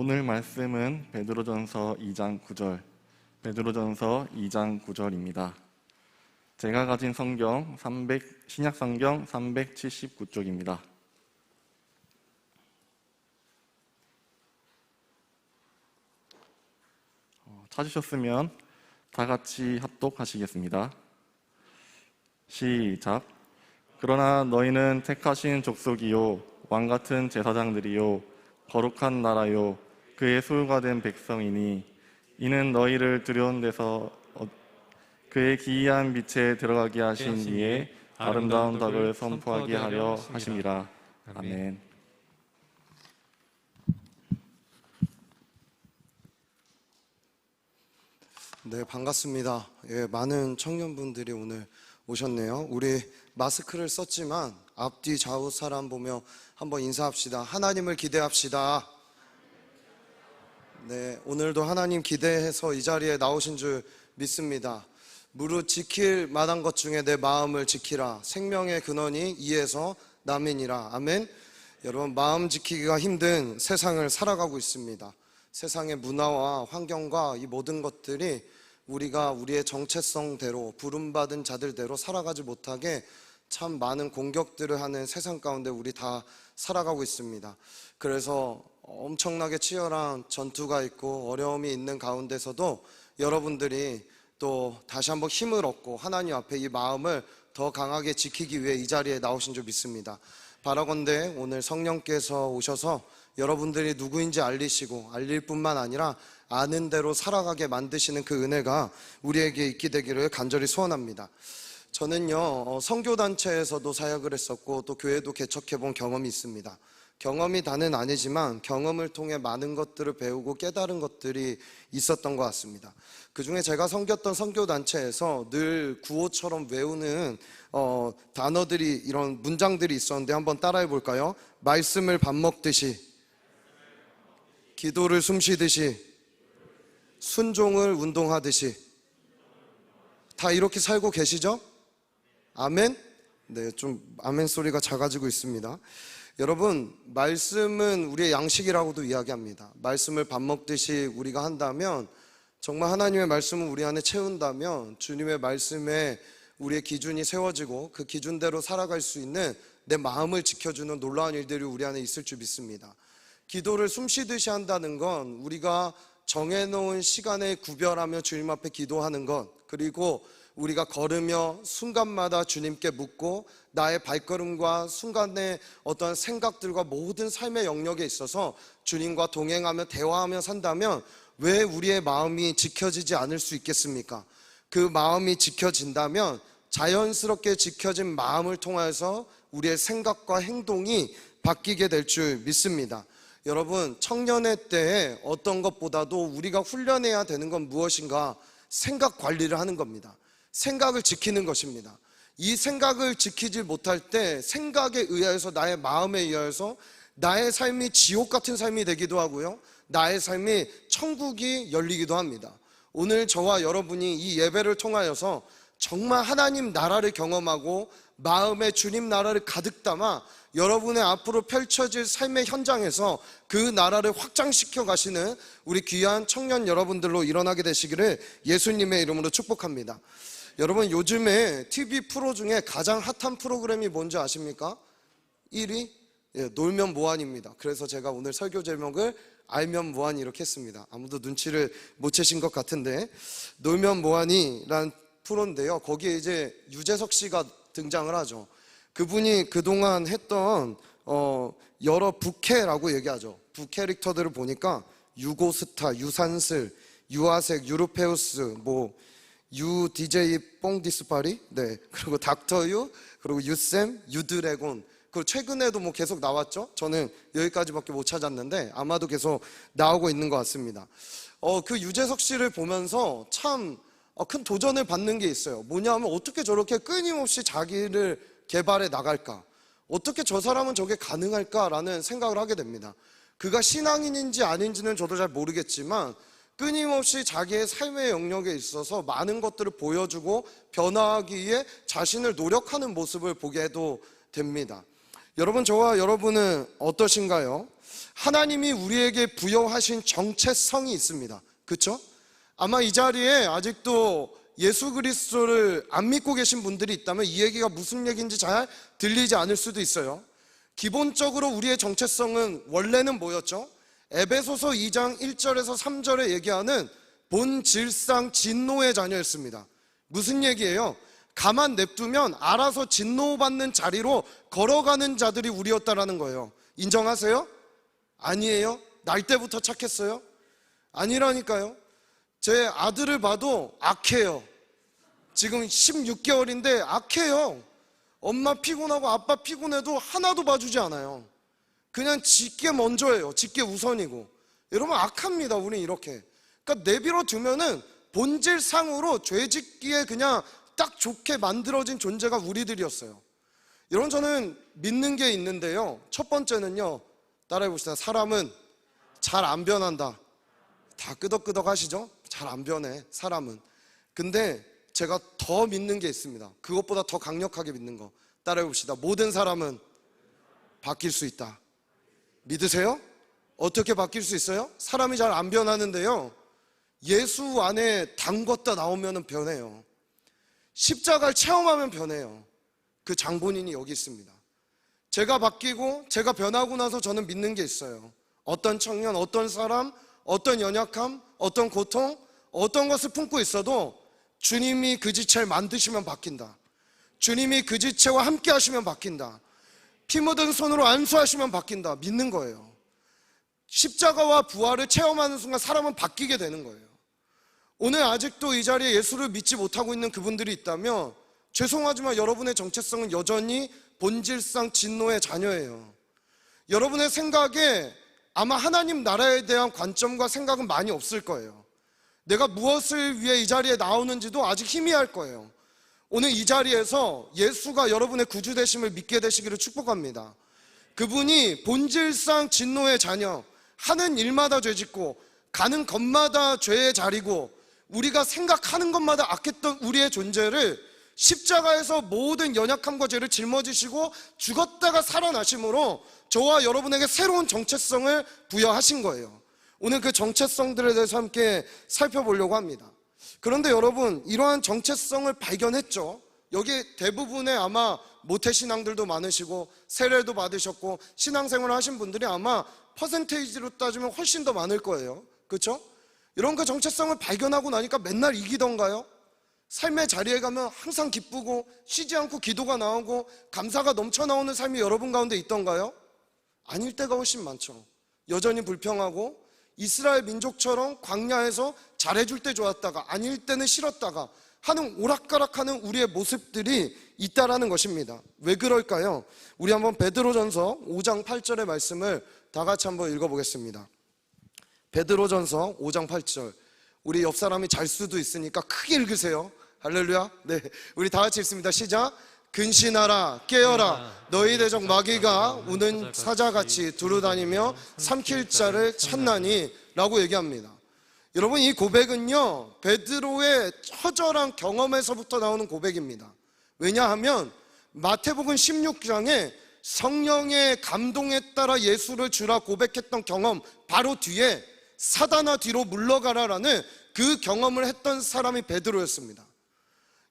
오늘 말씀은 베드로전서 2장 9절, 베드로전서 2장 9절입니다. 제가 가진 성경 신약 성경 379쪽입니다. 찾으셨으면 다 같이 합독하시겠습니다. 시작. 그러나 너희는 택하신 족속이요 왕같은 제사장들이요 거룩한 나라요 그의 소유가 된 백성이니 이는 너희를 두려운 데서 그의 기이한 빛에 들어가게 하신 이에 아름다운 덕을 선포하게 하려 하심이라. 아멘. 네, 반갑습니다. 많은 청년분들이 오늘 오셨네요. 우리 마스크를 썼지만 앞뒤 좌우 사람 보며 한번 인사합시다. 하나님을 기대합시다. 네, 오늘도 하나님 기대해서 이 자리에 나오신 줄 믿습니다. 무릇 지킬 만한 것 중에 내 마음을 지키라. 생명의 근원이 이에서 남이니라. 아멘. 여러분, 마음 지키기가 힘든 세상을 살아가고 있습니다. 세상의 문화와 환경과 이 모든 것들이 우리가 우리의 정체성대로 부름받은 자들대로 살아가지 못하게 참 많은 공격들을 하는 세상 가운데 우리 다 살아가고 있습니다. 그래서 엄청나게 치열한 전투가 있고 어려움이 있는 가운데서도 여러분들이 또 다시 한번 힘을 얻고 하나님 앞에 이 마음을 더 강하게 지키기 위해 이 자리에 나오신 줄 믿습니다. 바라건대 오늘 성령께서 오셔서 여러분들이 누구인지 알리시고 알릴 뿐만 아니라 아는 대로 살아가게 만드시는 그 은혜가 우리에게 있게 되기를 간절히 소원합니다. 저는요, 선교단체에서도 사역을 했었고 또 교회도 개척해본 경험이 있습니다. 경험이 다는 아니지만 경험을 통해 많은 것들을 배우고 깨달은 것들이 있었던 것 같습니다. 그 중에 제가 섬겼던 선교단체에서 늘 구호처럼 외우는 단어들이, 이런 문장들이 있었는데 한번 따라해 볼까요? 말씀을 밥 먹듯이, 기도를 숨쉬듯이, 순종을 운동하듯이. 다 이렇게 살고 계시죠? 아멘? 네, 좀 아멘 소리가 작아지고 있습니다. 여러분, 말씀은 우리의 양식이라고도 이야기합니다. 말씀을 밥 먹듯이 우리가 한다면, 정말 하나님의 말씀을 우리 안에 채운다면 주님의 말씀에 우리의 기준이 세워지고 그 기준대로 살아갈 수 있는 내 마음을 지켜주는 놀라운 일들이 우리 안에 있을 줄 믿습니다. 기도를 숨쉬듯이 한다는 건 우리가 정해놓은 시간에 구별하며 주님 앞에 기도하는 것, 그리고 우리가 걸으며 순간마다 주님께 묻고 나의 발걸음과 순간의 어떤 생각들과 모든 삶의 영역에 있어서 주님과 동행하며 대화하며 산다면 왜 우리의 마음이 지켜지지 않을 수 있겠습니까? 그 마음이 지켜진다면 자연스럽게 지켜진 마음을 통해서 우리의 생각과 행동이 바뀌게 될 줄 믿습니다. 여러분, 청년의 때에 어떤 것보다도 우리가 훈련해야 되는 건 무엇인가? 생각 관리를 하는 겁니다. 생각을 지키는 것입니다. 이 생각을 지키지 못할 때 생각에 의해서, 나의 마음에 의해서 나의 삶이 지옥 같은 삶이 되기도 하고요, 나의 삶이 천국이 열리기도 합니다. 오늘 저와 여러분이 이 예배를 통하여서 정말 하나님 나라를 경험하고 마음에 주님 나라를 가득 담아 여러분의 앞으로 펼쳐질 삶의 현장에서 그 나라를 확장시켜 가시는 우리 귀한 청년 여러분들로 일어나게 되시기를 예수님의 이름으로 축복합니다. 여러분, 요즘에 TV 프로 중에 가장 핫한 프로그램이 뭔지 아십니까? 1위? 놀면 뭐하니입니다. 그래서 제가 오늘 설교 제목을 알면 뭐하니 이렇게 했습니다. 아무도 눈치를 못 채신 것 같은데, 놀면 뭐하니라는 프로인데요, 거기에 이제 유재석 씨가 등장을 하죠. 그분이 그동안 했던 여러 부캐라고 얘기하죠. 부캐릭터들을 보니까 유고스타, 유산슬, 유아색, 유르페우스, 유 DJ 뽕디스파리, 네, 그리고 닥터유, 그리고 유쌤, 유드래곤, 그리고 최근에도 계속 나왔죠. 저는 여기까지밖에 못 찾았는데 아마도 계속 나오고 있는 것 같습니다. 그 유재석 씨를 보면서 참 큰 도전을 받는 게 있어요. 뭐냐면 어떻게 저렇게 끊임없이 자기를 개발해 나갈까? 어떻게 저 사람은 저게 가능할까라는 생각을 하게 됩니다. 그가 신앙인인지 아닌지는 저도 잘 모르겠지만 끊임없이 자기의 삶의 영역에 있어서 많은 것들을 보여주고 변화하기 위해 자신을 노력하는 모습을 보게 해도 됩니다. 여러분, 저와 여러분은 어떠신가요? 하나님이 우리에게 부여하신 정체성이 있습니다. 그렇죠? 아마 이 자리에 아직도 예수 그리스도를 안 믿고 계신 분들이 있다면 이 얘기가 무슨 얘기인지 잘 들리지 않을 수도 있어요. 기본적으로 우리의 정체성은 원래는 뭐였죠? 에베소서 2장 1절에서 3절에 얘기하는 본질상 진노의 자녀였습니다. 무슨 얘기예요? 가만 냅두면 알아서 진노받는 자리로 걸어가는 자들이 우리였다라는 거예요. 인정하세요? 아니에요? 날 때부터 착했어요? 아니라니까요. 제 아들을 봐도 악해요. 지금 16개월인데 악해요. 엄마 피곤하고 아빠 피곤해도 하나도 봐주지 않아요. 그냥 지게 먼저 해요. 지게 우선이고. 여러분, 악합니다. 우린 이렇게. 그러니까 내버려 두면은 본질상으로 죄짓기에 그냥 딱 좋게 만들어진 존재가 우리들이었어요. 여러분, 저는 믿는 게 있는데요. 첫 번째는요, 따라해 봅시다. 사람은 잘 안 변한다. 다 끄덕끄덕 하시죠? 잘 안 변해, 사람은. 근데 제가 더 믿는 게 있습니다. 그것보다 더 강력하게 믿는 거. 따라해 봅시다. 모든 사람은 바뀔 수 있다. 믿으세요? 어떻게 바뀔 수 있어요? 사람이 잘 안 변하는데요, 예수 안에 담궜다 나오면 변해요. 십자가를 체험하면 변해요. 그 장본인이 여기 있습니다. 제가 바뀌고 제가 변하고 나서 저는 믿는 게 있어요. 어떤 청년, 어떤 사람, 어떤 연약함, 어떤 고통, 어떤 것을 품고 있어도 주님이 그 지체를 만드시면 바뀐다. 주님이 그 지체와 함께 하시면 바뀐다. 피 묻은 손으로 안수하시면 바뀐다. 믿는 거예요. 십자가와 부활을 체험하는 순간 사람은 바뀌게 되는 거예요. 오늘 아직도 이 자리에 예수를 믿지 못하고 있는 그분들이 있다면 죄송하지만 여러분의 정체성은 여전히 본질상 진노의 자녀예요. 여러분의 생각에 아마 하나님 나라에 대한 관점과 생각은 많이 없을 거예요. 내가 무엇을 위해 이 자리에 나오는지도 아직 희미할 거예요. 오늘 이 자리에서 예수가 여러분의 구주 되심을 믿게 되시기를 축복합니다. 그분이 본질상 진노의 자녀, 하는 일마다 죄짓고 가는 것마다 죄의 자리고 우리가 생각하는 것마다 악했던 우리의 존재를 십자가에서 모든 연약함과 죄를 짊어지시고 죽었다가 살아나심으로 저와 여러분에게 새로운 정체성을 부여하신 거예요. 오늘 그 정체성들에 대해서 함께 살펴보려고 합니다. 그런데 여러분, 이러한 정체성을 발견했죠. 여기 대부분의 아마 모태신앙들도 많으시고 세례도 받으셨고 신앙생활을 하신 분들이 아마 퍼센테이지로 따지면 훨씬 더 많을 거예요. 그렇죠? 이런 그 정체성을 발견하고 나니까 맨날 이기던가요? 삶의 자리에 가면 항상 기쁘고 쉬지 않고 기도가 나오고 감사가 넘쳐나오는 삶이 여러분 가운데 있던가요? 아닐 때가 훨씬 많죠. 여전히 불평하고 이스라엘 민족처럼 광야에서 잘해줄 때 좋았다가 아닐 때는 싫었다가 하는 오락가락하는 우리의 모습들이 있다라는 것입니다. 왜 그럴까요? 우리 한번 베드로전서 5장 8절의 말씀을 다 같이 한번 읽어보겠습니다. 베드로전서 5장 8절. 우리 옆 사람이 잘 수도 있으니까 크게 읽으세요. 할렐루야. 네, 우리 다 같이 읽습니다. 시작. 근신하라, 깨어라. 너희 대적 마귀가 우는 사자같이 두루다니며 삼킬 자를 찾나니 라고 얘기합니다. 여러분, 이 고백은요, 베드로의 처절한 경험에서부터 나오는 고백입니다. 왜냐하면 마태복음 16장에 성령의 감동에 따라 예수를 주라 고백했던 경험 바로 뒤에 사단아 뒤로 물러가라라는 그 경험을 했던 사람이 베드로였습니다.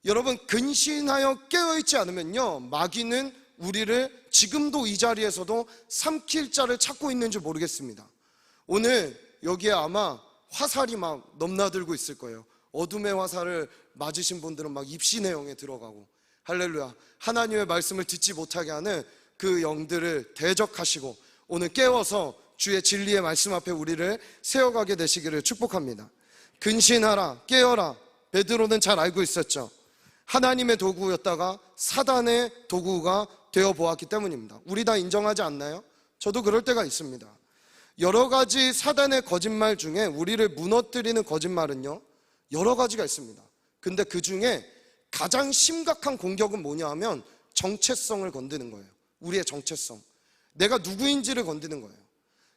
여러분, 근신하여 깨어있지 않으면요, 마귀는 우리를 지금도 이 자리에서도 삼킬 자를 찾고 있는지 모르겠습니다. 오늘 여기에 아마 화살이 막 넘나들고 있을 거예요. 어둠의 화살을 맞으신 분들은 막 입신의 영에 들어가고, 할렐루야, 하나님의 말씀을 듣지 못하게 하는 그 영들을 대적하시고 오늘 깨워서 주의 진리의 말씀 앞에 우리를 세워가게 되시기를 축복합니다. 근신하라, 깨어라. 베드로는 잘 알고 있었죠. 하나님의 도구였다가 사단의 도구가 되어 보았기 때문입니다. 우리 다 인정하지 않나요? 저도 그럴 때가 있습니다. 여러 가지 사단의 거짓말 중에 우리를 무너뜨리는 거짓말은요, 여러 가지가 있습니다. 근데 그 중에 가장 심각한 공격은 뭐냐 하면 정체성을 건드는 거예요. 우리의 정체성, 내가 누구인지를 건드는 거예요.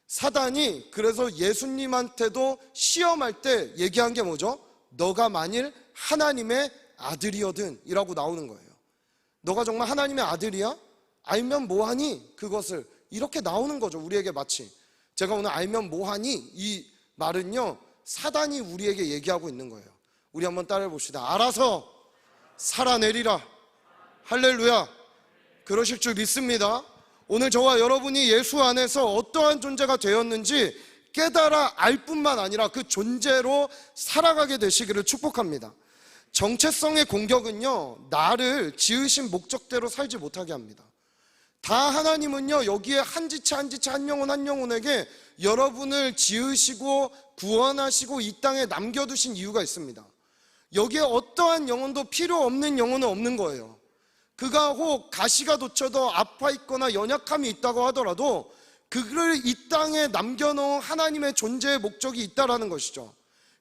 사단이 그래서 예수님한테도 시험할 때 얘기한 게 뭐죠? 너가 만일 하나님의 아들이거든 이라고 나오는 거예요. 너가 정말 하나님의 아들이야? 알면 뭐하니? 그것을 이렇게 나오는 거죠. 우리에게 마치 제가 오늘 알면 뭐하니? 이 말은요, 사단이 우리에게 얘기하고 있는 거예요. 우리 한번 따라해 봅시다. 알아서 살아내리라. 할렐루야. 그러실 줄 믿습니다. 오늘 저와 여러분이 예수 안에서 어떠한 존재가 되었는지 깨달아 알 뿐만 아니라 그 존재로 살아가게 되시기를 축복합니다. 정체성의 공격은요, 나를 지으신 목적대로 살지 못하게 합니다. 다 하나님은요, 여기에 한 지체 한 지체, 한 영혼 한 영혼에게 여러분을 지으시고 구원하시고 이 땅에 남겨두신 이유가 있습니다. 여기에 어떠한 영혼도 필요 없는 영혼은 없는 거예요. 그가 혹 가시가 돋쳐도 아파 있거나 연약함이 있다고 하더라도 그를 이 땅에 남겨놓은 하나님의 존재의 목적이 있다라는 것이죠.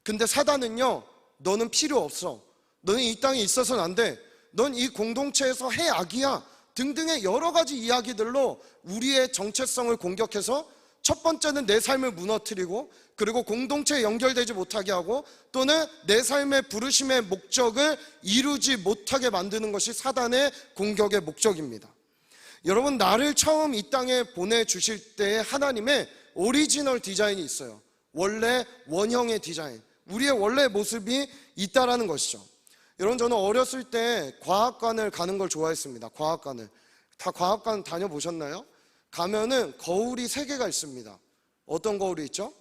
근데 사단은요, 너는 필요 없어, 너는 이 땅에 있어서는 안 돼, 넌 이 공동체에서 해악이야 등등의 여러 가지 이야기들로 우리의 정체성을 공격해서 첫 번째는 내 삶을 무너뜨리고, 그리고 공동체에 연결되지 못하게 하고, 또는 내 삶의 부르심의 목적을 이루지 못하게 만드는 것이 사단의 공격의 목적입니다. 여러분, 나를 처음 이 땅에 보내주실 때에 하나님의 오리지널 디자인이 있어요. 원래 원형의 디자인, 우리의 원래 모습이 있다라는 것이죠. 여러분, 저는 어렸을 때 과학관을 가는 걸 좋아했습니다. 과학관을. 다 과학관 다녀보셨나요? 가면은 거울이 3개가 있습니다. 어떤 거울이 있죠?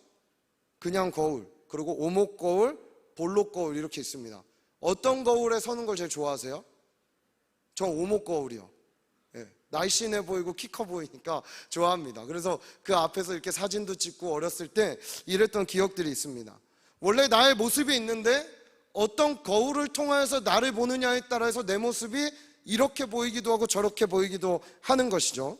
그냥 거울, 그리고 오목 거울, 볼록 거울 이렇게 있습니다. 어떤 거울에 서는 걸 제일 좋아하세요? 전 오목 거울이요. 예, 날씬해 보이고 키 커 보이니까 좋아합니다. 그래서 그 앞에서 이렇게 사진도 찍고 어렸을 때 이랬던 기억들이 있습니다. 원래 나의 모습이 있는데 어떤 거울을 통해서 나를 보느냐에 따라서 내 모습이 이렇게 보이기도 하고 저렇게 보이기도 하는 것이죠.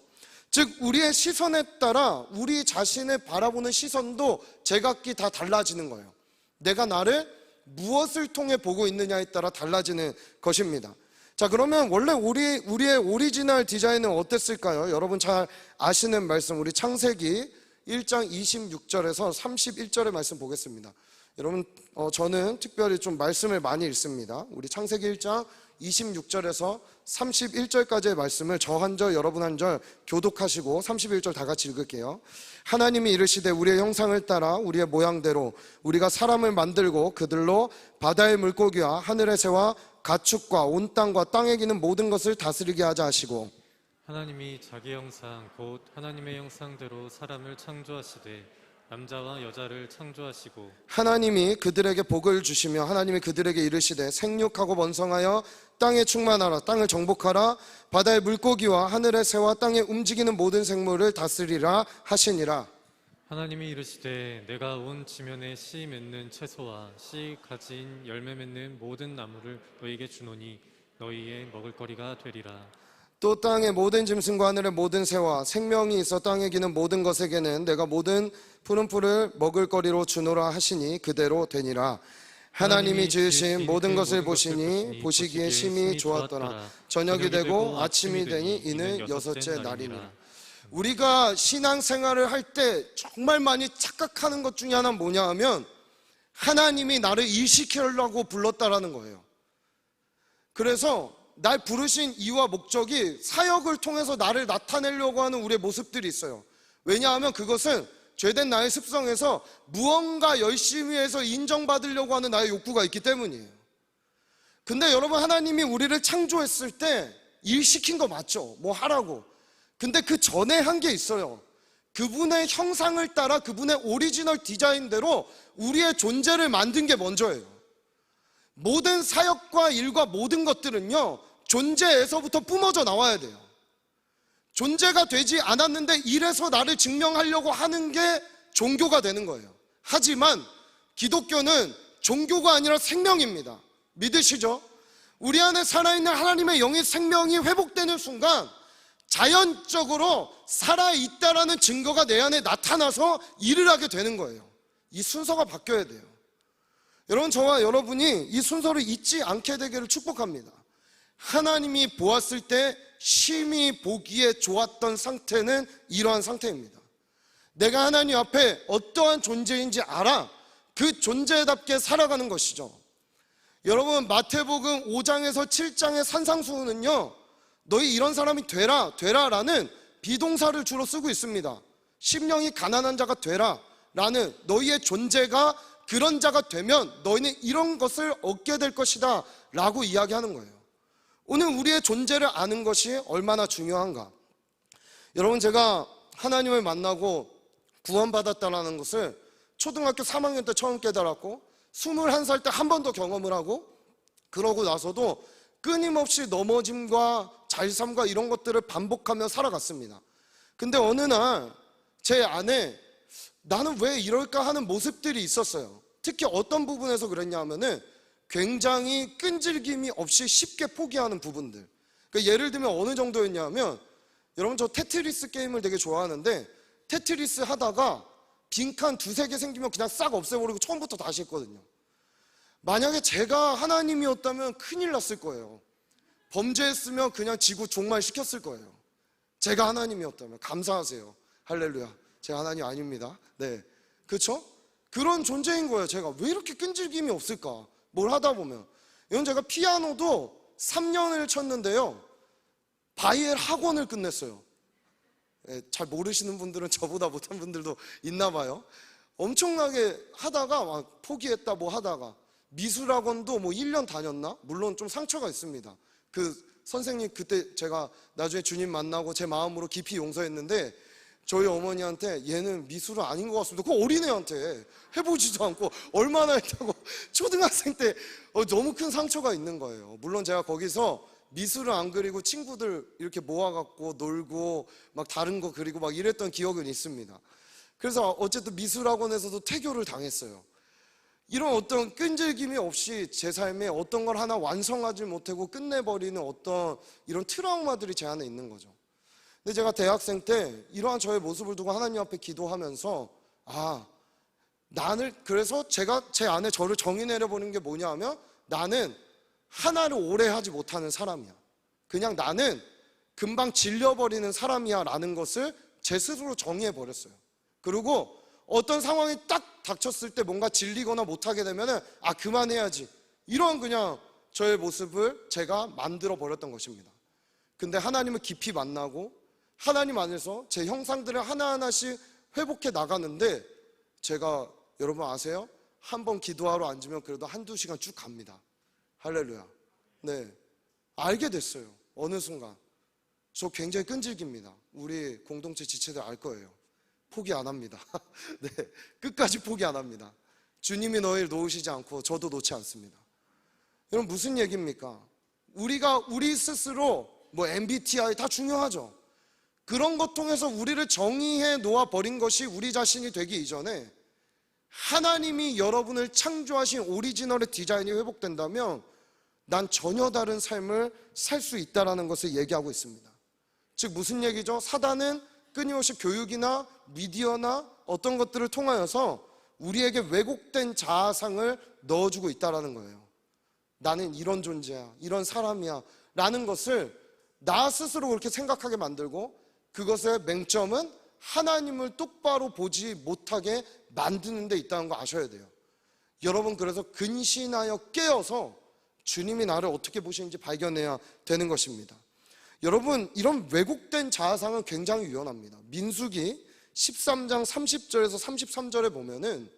즉, 우리의 시선에 따라 우리 자신을 바라보는 시선도 제각기 다 달라지는 거예요. 내가 나를 무엇을 통해 보고 있느냐에 따라 달라지는 것입니다. 자, 그러면 원래 우리의 오리지널 디자인은 어땠을까요? 여러분 잘 아시는 말씀, 우리 창세기 1장 26절에서 31절의 말씀 보겠습니다. 여러분, 저는 특별히 좀 말씀을 많이 읽습니다. 우리 창세기 1장 26절에서 31절까지의 말씀을 저 한 절 여러분 한 절 교독하시고 31절 다 같이 읽을게요. 하나님이 이르시되 우리의 형상을 따라 우리의 모양대로 우리가 사람을 만들고 그들로 바다의 물고기와 하늘의 새와 가축과 온 땅과 땅에 기는 모든 것을 다스리게 하자 하시고, 하나님이 자기 형상 곧 하나님의 형상대로 사람을 창조하시되 남자와 여자를 창조하시고, 하나님이 그들에게 복을 주시며 하나님이 그들에게 이르시되 생육하고 번성하여 땅에 충만하라, 땅을 정복하라, 바다의 물고기와 하늘의 새와 땅에 움직이는 모든 생물을 다스리라 하시니라. 하나님이 이르시되 내가 온 지면에 씨 맺는 채소와 씨 가진 열매 맺는 모든 나무를 너희에게 주노니 너희의 먹을거리가 되리라. 또 땅의 모든 짐승과 하늘의 모든 새와 생명이 있어 땅에 기는 모든 것에게는 내가 모든 푸른 풀을 먹을거리로 주노라 하시니 그대로 되니라. 하나님이 지으신 모든 것을 보시니 보시기에 심히 좋았더라. 저녁이 되고 아침이 되니 이는 6째 날이니라. 우리가 신앙생활을 할 때 정말 많이 착각하는 것 중에 하나는 뭐냐 하면 하나님이 나를 일시키려고 불렀다라는 거예요. 그래서 날 부르신 이유와 목적이 사역을 통해서 나를 나타내려고 하는 우리의 모습들이 있어요. 왜냐하면 그것은 죄된 나의 습성에서 무언가 열심히 해서 인정받으려고 하는 나의 욕구가 있기 때문이에요. 근데 여러분, 하나님이 우리를 창조했을 때 일 시킨 거 맞죠? 뭐 하라고. 근데 그 전에 한 게 있어요. 그분의 형상을 따라 그분의 오리지널 디자인대로 우리의 존재를 만든 게 먼저예요. 모든 사역과 일과 모든 것들은요, 존재에서부터 뿜어져 나와야 돼요. 존재가 되지 않았는데 이래서 나를 증명하려고 하는 게 종교가 되는 거예요. 하지만 기독교는 종교가 아니라 생명입니다. 믿으시죠? 우리 안에 살아있는 하나님의 영의 생명이 회복되는 순간 자연적으로 살아있다라는 증거가 내 안에 나타나서 일을 하게 되는 거예요. 이 순서가 바뀌어야 돼요. 여러분, 저와 여러분이 이 순서를 잊지 않게 되기를 축복합니다. 하나님이 보았을 때 심히 보기에 좋았던 상태는 이러한 상태입니다. 내가 하나님 앞에 어떠한 존재인지 알아 그 존재답게 살아가는 것이죠. 여러분, 마태복음 5장에서 7장의 산상수훈은요, 너희 이런 사람이 되라라는 비동사를 주로 쓰고 있습니다. 심령이 가난한 자가 되라라는 너희의 존재가 그런 자가 되면 너희는 이런 것을 얻게 될 것이다 라고 이야기하는 거예요. 오늘 우리의 존재를 아는 것이 얼마나 중요한가. 여러분, 제가 하나님을 만나고 구원받았다는 것을 초등학교 3학년 때 처음 깨달았고 21살 때 한 번 더 경험을 하고, 그러고 나서도 끊임없이 넘어짐과 잘삼과 이런 것들을 반복하며 살아갔습니다. 근데 어느 날 제 안에 나는 왜 이럴까 하는 모습들이 있었어요. 특히 어떤 부분에서 그랬냐 하면은 굉장히 끈질김이 없이 쉽게 포기하는 부분들. 그러니까 예를 들면 어느 정도였냐 하면, 여러분 저 테트리스 게임을 되게 좋아하는데 테트리스 하다가 빈칸 두세 개 생기면 그냥 싹 없애버리고 처음부터 다시 했거든요. 만약에 제가 하나님이었다면 큰일 났을 거예요. 범죄했으면 그냥 지구 종말시켰을 거예요. 제가 하나님이었다면. 감사하세요. 할렐루야. 제가 하나님 아닙니다. 네, 그렇죠? 그런 존재인 거예요. 제가 왜 이렇게 끈질김이 없을까? 뭘 하다 보면. 이건 제가 피아노도 3년을 쳤는데요, 바이엘 학원을 끝냈어요. 네, 잘 모르시는 분들은 저보다 못한 분들도 있나 봐요. 엄청나게 하다가 막 포기했다 뭐 하다가 미술학원도 뭐 1년 다녔나? 물론 좀 상처가 있습니다. 그 선생님 그때 제가 나중에 주님 만나고 제 마음으로 깊이 용서했는데 저희 어머니한테 얘는 미술은 아닌 것 같습니다. 그 어린애한테 해보지도 않고 얼마나 했다고 초등학생 때 너무 큰 상처가 있는 거예요. 물론 제가 거기서 미술을 안 그리고 친구들 이렇게 모아갖고 놀고 막 다른 거 그리고 막 이랬던 기억은 있습니다. 그래서 어쨌든 미술학원에서도 태교를 당했어요. 이런 어떤 끈질김이 없이 제 삶에 어떤 걸 하나 완성하지 못하고 끝내버리는 어떤 이런 트라우마들이 제 안에 있는 거죠. 근데 제가 대학생 때 이러한 저의 모습을 두고 하나님 앞에 기도하면서 그래서 제가 제 안에 저를 정의 내려보는 게 뭐냐 하면, 나는 하나를 오래 하지 못하는 사람이야. 그냥 나는 금방 질려버리는 사람이야 라는 것을 제 스스로 정의해버렸어요. 그리고 어떤 상황이 딱 닥쳤을 때 뭔가 질리거나 못하게 되면은 그만해야지, 이런 그냥 저의 모습을 제가 만들어 버렸던 것입니다. 근데 하나님을 깊이 만나고 하나님 안에서 제 형상들을 하나하나씩 회복해 나가는데, 제가 여러분 아세요? 한번 기도하러 앉으면 그래도 한두 시간 쭉 갑니다. 할렐루야. 네, 알게 됐어요. 어느 순간 저 굉장히 끈질깁니다. 우리 공동체 지체들 알 거예요. 포기 안 합니다. 네, 끝까지 포기 안 합니다. 주님이 너희를 놓으시지 않고 저도 놓지 않습니다. 여러분 무슨 얘기입니까? 우리 스스로 뭐 MBTI 다 중요하죠. 그런 것 통해서 우리를 정의해 놓아 버린 것이 우리 자신이 되기 이전에 하나님이 여러분을 창조하신 오리지널의 디자인이 회복된다면 난 전혀 다른 삶을 살 수 있다는 것을 얘기하고 있습니다. 즉 무슨 얘기죠? 사단은 끊임없이 교육이나 미디어나 어떤 것들을 통하여서 우리에게 왜곡된 자아상을 넣어주고 있다는 거예요. 나는 이런 존재야, 이런 사람이야 라는 것을 나 스스로 그렇게 생각하게 만들고, 그것의 맹점은 하나님을 똑바로 보지 못하게 만드는 데 있다는 거 아셔야 돼요. 여러분 그래서 근신하여 깨어서 주님이 나를 어떻게 보시는지 발견해야 되는 것입니다. 여러분 이런 왜곡된 자아상은 굉장히 유연합니다. 민수기 13장 30절에서 33절에 보면은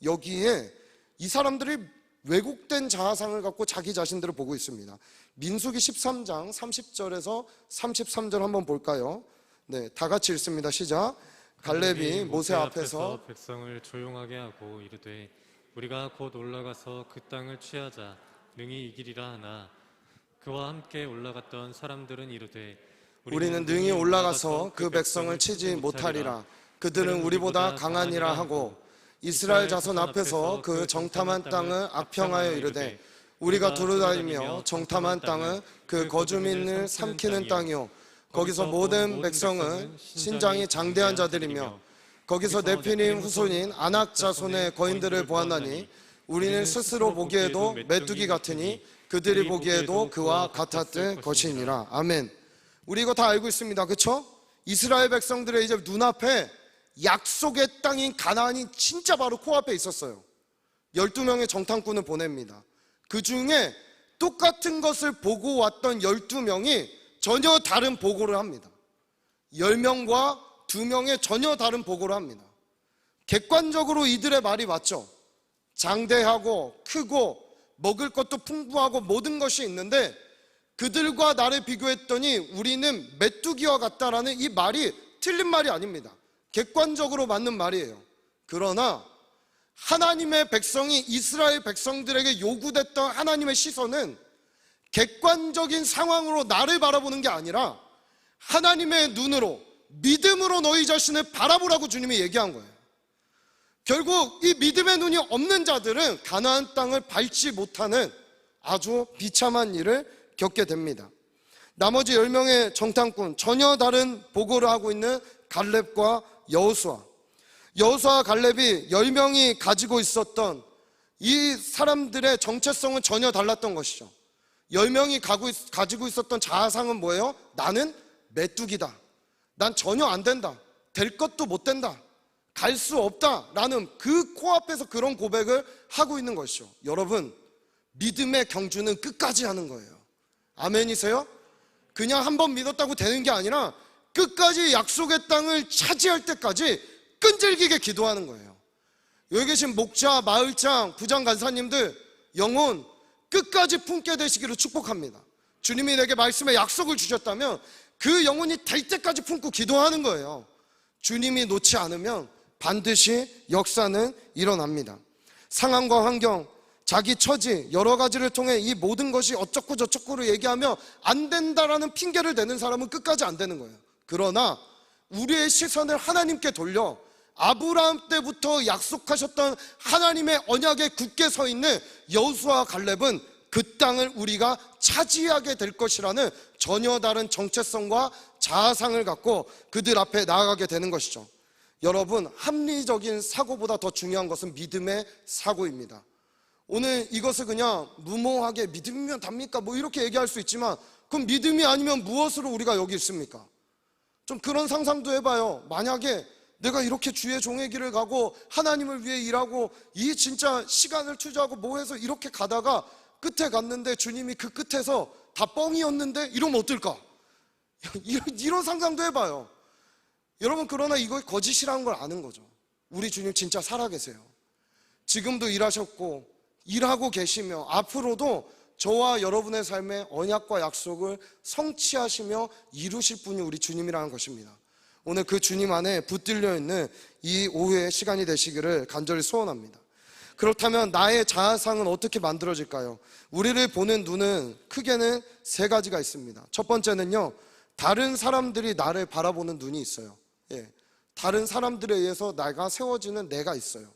여기에 이 사람들이 왜곡된 자아상을 갖고 자기 자신들을 보고 있습니다. 민수기 13장 30절에서 33절 한번 볼까요? 네, 다 같이 읽습니다. 시작. 갈렙이 모세 앞에서 백성을 조용하게 하고 이르되 우리가 곧 올라가서 그 땅을 취하자 능히 이기리라 하나 그와 함께 올라갔던 사람들은 이르되 우리는 능히 올라가서 그 백성을 치지 못하리라. 그들은 우리보다 강하니라 하고 이스라엘 자손 앞에서 그 정탐한 땅을 악평하여 이르되 우리가 두루다니며 정탐한 땅은 그 거주민을 삼키는 땅이요 거기서 모든 백성은 신장이 장대한 자들이며 거기서 네피림 후손인 아낙 자손의 거인들을 보았나니 우리는 스스로 보기에도 메뚜기 같으니 그들이 보기에도 그와 같았을 것이니라. 아멘. 우리 이거 다 알고 있습니다. 그렇죠? 이스라엘 백성들의 이제 눈앞에 약속의 땅인 가나안이 진짜 바로 코앞에 있었어요. 12명의 정탐꾼을 보냅니다. 그 중에 똑같은 것을 보고 왔던 12명이 전혀 다른 보고를 합니다. 10명과 2명의 전혀 다른 보고를 합니다. 객관적으로 이들의 말이 맞죠. 장대하고 크고 먹을 것도 풍부하고 모든 것이 있는데 그들과 나를 비교했더니 우리는 메뚜기와 같다라는 이 말이 틀린 말이 아닙니다. 객관적으로 맞는 말이에요. 그러나 하나님의 백성이 이스라엘 백성들에게 요구됐던 하나님의 시선은 객관적인 상황으로 나를 바라보는 게 아니라 하나님의 눈으로 믿음으로 너희 자신을 바라보라고 주님이 얘기한 거예요. 결국 이 믿음의 눈이 없는 자들은 가나안 땅을 밟지 못하는 아주 비참한 일을 겪게 됩니다. 나머지 10명의 정탐꾼, 전혀 다른 보고를 하고 있는 갈렙과 여호수아 갈렙이 10명이 가지고 있었던 이 사람들의 정체성은 전혀 달랐던 것이죠. 10명이 가지고 있었던 자아상은 뭐예요? 나는 메뚜기다. 난 전혀 안 된다. 될 것도 못 된다. 갈 수 없다라는 그 코앞에서 그런 고백을 하고 있는 것이죠. 여러분, 믿음의 경주는 끝까지 하는 거예요. 아멘이세요? 그냥 한번 믿었다고 되는 게 아니라 끝까지 약속의 땅을 차지할 때까지 끈질기게 기도하는 거예요. 여기 계신 목자, 마을장, 부장 간사님들 영혼 끝까지 품게 되시기를 축복합니다. 주님이 내게 말씀의 약속을 주셨다면 그 영혼이 될 때까지 품고 기도하는 거예요. 주님이 놓지 않으면 반드시 역사는 일어납니다. 상황과 환경, 자기 처지 여러 가지를 통해 이 모든 것이 어쩌고 저쩌고로 얘기하며 안 된다라는 핑계를 대는 사람은 끝까지 안 되는 거예요. 그러나 우리의 시선을 하나님께 돌려 아브라함 때부터 약속하셨던 하나님의 언약에 굳게 서 있는 여호수아와 갈렙은 그 땅을 우리가 차지하게 될 것이라는 전혀 다른 정체성과 자아상을 갖고 그들 앞에 나아가게 되는 것이죠. 여러분, 합리적인 사고보다 더 중요한 것은 믿음의 사고입니다. 오늘 이것을 그냥 무모하게 믿음이면 답니까? 뭐 이렇게 얘기할 수 있지만 그럼 믿음이 아니면 무엇으로 우리가 여기 있습니까? 좀 그런 상상도 해봐요. 만약에 내가 이렇게 주의 종의 길을 가고 하나님을 위해 일하고 이 진짜 시간을 투자하고 뭐 해서 이렇게 가다가 끝에 갔는데 주님이 그 끝에서 다 뻥이었는데 이러면 어떨까? 이런 상상도 해봐요. 여러분, 그러나 이거 거짓이라는 걸 아는 거죠. 우리 주님 진짜 살아계세요. 지금도 일하셨고 일하고 계시며 앞으로도 저와 여러분의 삶의 언약과 약속을 성취하시며 이루실 분이 우리 주님이라는 것입니다. 오늘 그 주님 안에 붙들려 있는 이 오후의 시간이 되시기를 간절히 소원합니다. 그렇다면 나의 자아상은 어떻게 만들어질까요? 우리를 보는 눈은 크게는 3가지가 있습니다. 첫 번째는요, 다른 사람들이 나를 바라보는 눈이 있어요. 다른 사람들에 의해서 내가 세워지는 내가 있어요.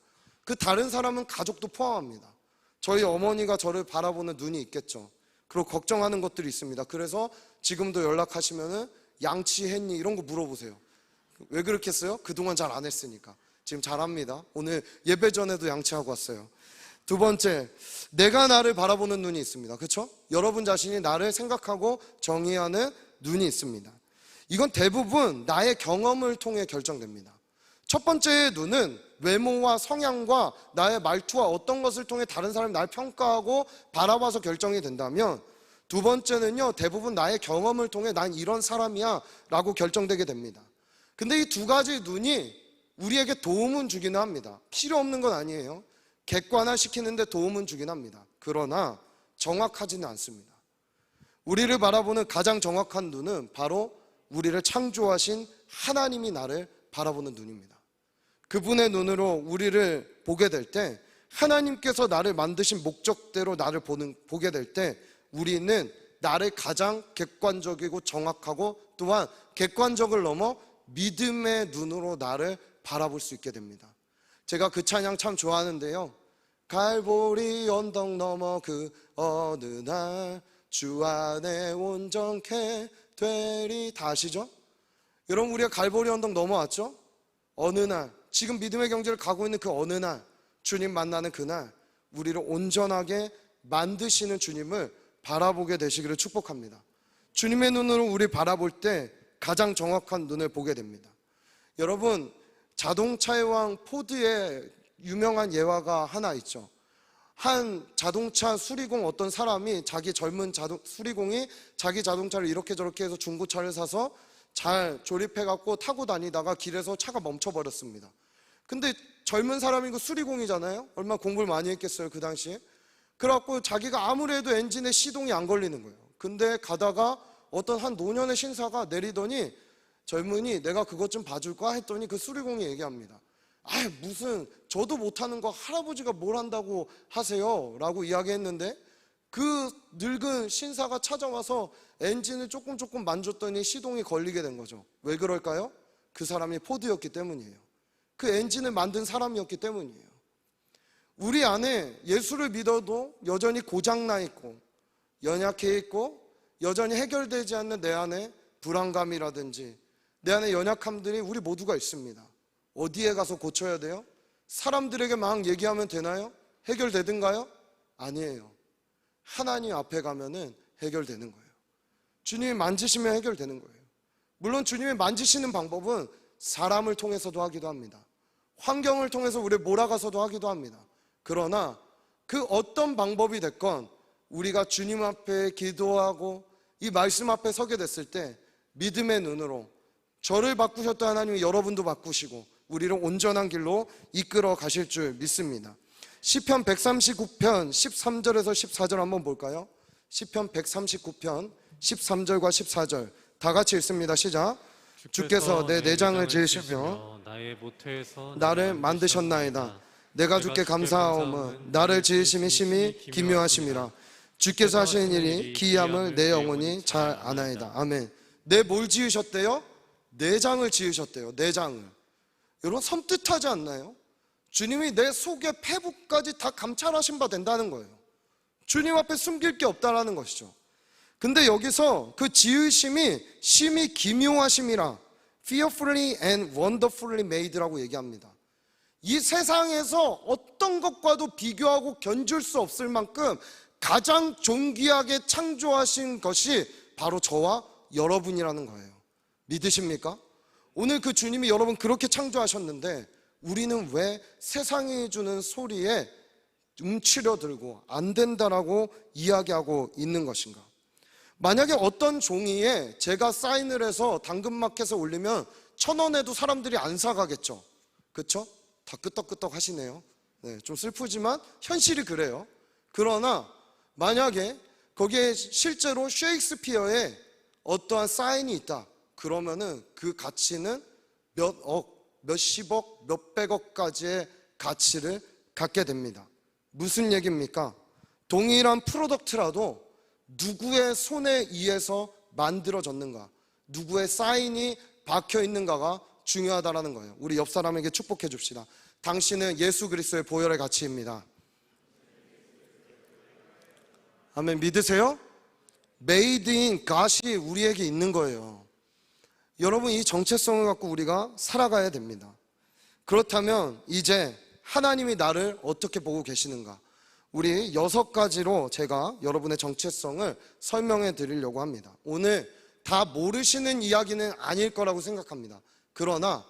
그 다른 사람은 가족도 포함합니다. 저희 어머니가 저를 바라보는 눈이 있겠죠. 그리고 걱정하는 것들이 있습니다. 그래서 지금도 연락하시면은 양치했니? 이런 거 물어보세요. 왜 그렇게 했어요? 그동안 잘 안 했으니까. 지금 잘합니다. 오늘 예배 전에도 양치하고 왔어요. 두 번째, 내가 나를 바라보는 눈이 있습니다. 그렇죠? 여러분 자신이 나를 생각하고 정의하는 눈이 있습니다. 이건 대부분 나의 경험을 통해 결정됩니다. 첫 번째의 눈은 외모와 성향과 나의 말투와 어떤 것을 통해 다른 사람이 나를 평가하고 바라봐서 결정이 된다면, 두 번째는요, 대부분 나의 경험을 통해 난 이런 사람이야 라고 결정되게 됩니다. 근데 이 2가지 눈이 우리에게 도움은 주기는 합니다. 필요 없는 건 아니에요. 객관화시키는데 도움은 주긴 합니다. 그러나 정확하지는 않습니다. 우리를 바라보는 가장 정확한 눈은 바로 우리를 창조하신 하나님이 나를 바라보는 눈입니다. 그분의 눈으로 우리를 보게 될 때, 하나님께서 나를 만드신 목적대로 나를 보게 될 때 우리는 나를 가장 객관적이고 정확하고 또한 객관적을 넘어 믿음의 눈으로 나를 바라볼 수 있게 됩니다. 제가 그 찬양 참 좋아하는데요. 갈보리 언덕 넘어 그 어느 날 주 안에 온전케 되리. 다 아시죠? 여러분, 우리가 갈보리 언덕 넘어왔죠? 어느 날, 지금 믿음의 경지를 가고 있는 그 어느 날, 주님 만나는 그날 우리를 온전하게 만드시는 주님을 바라보게 되시기를 축복합니다. 주님의 눈으로 우리 바라볼 때 가장 정확한 눈을 보게 됩니다. 여러분, 자동차의 왕 포드의 유명한 예화가 하나 있죠. 한 자동차 수리공 어떤 사람이 수리공이 자기 자동차를 이렇게 저렇게 해서 중고차를 사서 잘 조립해 갖고 타고 다니다가 길에서 차가 멈춰 버렸습니다. 근데 젊은 사람이고 수리공이잖아요. 얼마나 공부를 많이 했겠어요 그 당시에. 그래갖고 자기가 아무리 해도 엔진에 시동이 안 걸리는 거예요. 근데 가다가 어떤 한 노년의 신사가 내리더니 젊은이 내가 그것 좀 봐줄까 했더니 그 수리공이 얘기합니다. 아, 무슨 저도 못하는 거 할아버지가 뭘 한다고 하세요 라고 이야기했는데, 그 늙은 신사가 찾아와서 엔진을 조금 만졌더니 시동이 걸리게 된 거죠. 왜 그럴까요? 그 사람이 포드였기 때문이에요. 그 엔진을 만든 사람이었기 때문이에요. 우리 안에 예수를 믿어도 여전히 고장나 있고 연약해 있고 여전히 해결되지 않는 내 안에 불안감이라든지 내 안에 연약함들이 우리 모두가 있습니다. 어디에 가서 고쳐야 돼요? 사람들에게 막 얘기하면 되나요? 해결되든가요? 아니에요. 하나님 앞에 가면은 해결되는 거예요. 주님이 만지시면 해결되는 거예요. 물론 주님이 만지시는 방법은 사람을 통해서도 하기도 합니다. 환경을 통해서 우리 몰아가서도 하기도 합니다. 그러나 그 어떤 방법이 됐건 우리가 주님 앞에 기도하고 이 말씀 앞에 서게 됐을 때 믿음의 눈으로 저를 바꾸셨던 하나님이 여러분도 바꾸시고 우리를 온전한 길로 이끌어 가실 줄 믿습니다. 시편 139편 13절에서 14절 한번 볼까요? 시편 139편 13절과 14절 다 같이 읽습니다. 시작. 주께서 내 내장을 지으시며 나의 모태에서 나를 만드셨나이다. 내가 주께 감사하오며 나를 지으심이 심히 기묘하심이라. 주께서 하시는 일이 기이함을 내 영혼이 잘 아나이다. 아멘. 내 뭘 지으셨대요? 내장을 지으셨대요. 내장을. 여러분 섬뜩하지 않나요? 주님이 내 속의 폐부까지 다 감찰하신 바 된다는 거예요. 주님 앞에 숨길 게 없다라는 것이죠. 근데 여기서 그 지으심이 심히 기묘하심이라 fearfully and wonderfully made라고 얘기합니다. 이 세상에서 어떤 것과도 비교하고 견줄 수 없을 만큼 가장 존귀하게 창조하신 것이 바로 저와 여러분이라는 거예요. 믿으십니까? 오늘 그 주님이 여러분 그렇게 창조하셨는데 우리는 왜 세상이 주는 소리에 움츠려들고 안 된다라고 이야기하고 있는 것인가? 만약에 어떤 종이에 제가 사인을 해서 당근마켓에 올리면 1,000원에도 사람들이 안 사가겠죠. 그렇죠? 다 끄떡끄떡 하시네요. 네, 좀 슬프지만 현실이 그래요. 그러나 만약에 거기에 실제로 셰익스피어의 어떠한 사인이 있다 그러면은 그 가치는 몇억, 몇십억, 몇백억까지의 가치를 갖게 됩니다. 무슨 얘기입니까? 동일한 프로덕트라도 누구의 손에 의해서 만들어졌는가, 누구의 사인이 박혀 있는가가 중요하다라는 거예요. 우리 옆 사람에게 축복해 줍시다. 당신은 예수 그리스도의 보혈의 가치입니다. 아멘. 믿으세요? Made in God이 우리에게 있는 거예요. 여러분 이 정체성을 갖고 우리가 살아가야 됩니다. 그렇다면 이제 하나님이 나를 어떻게 보고 계시는가? 우리 6가지로 제가 여러분의 정체성을 설명해 드리려고 합니다. 오늘 다 모르시는 이야기는 아닐 거라고 생각합니다. 그러나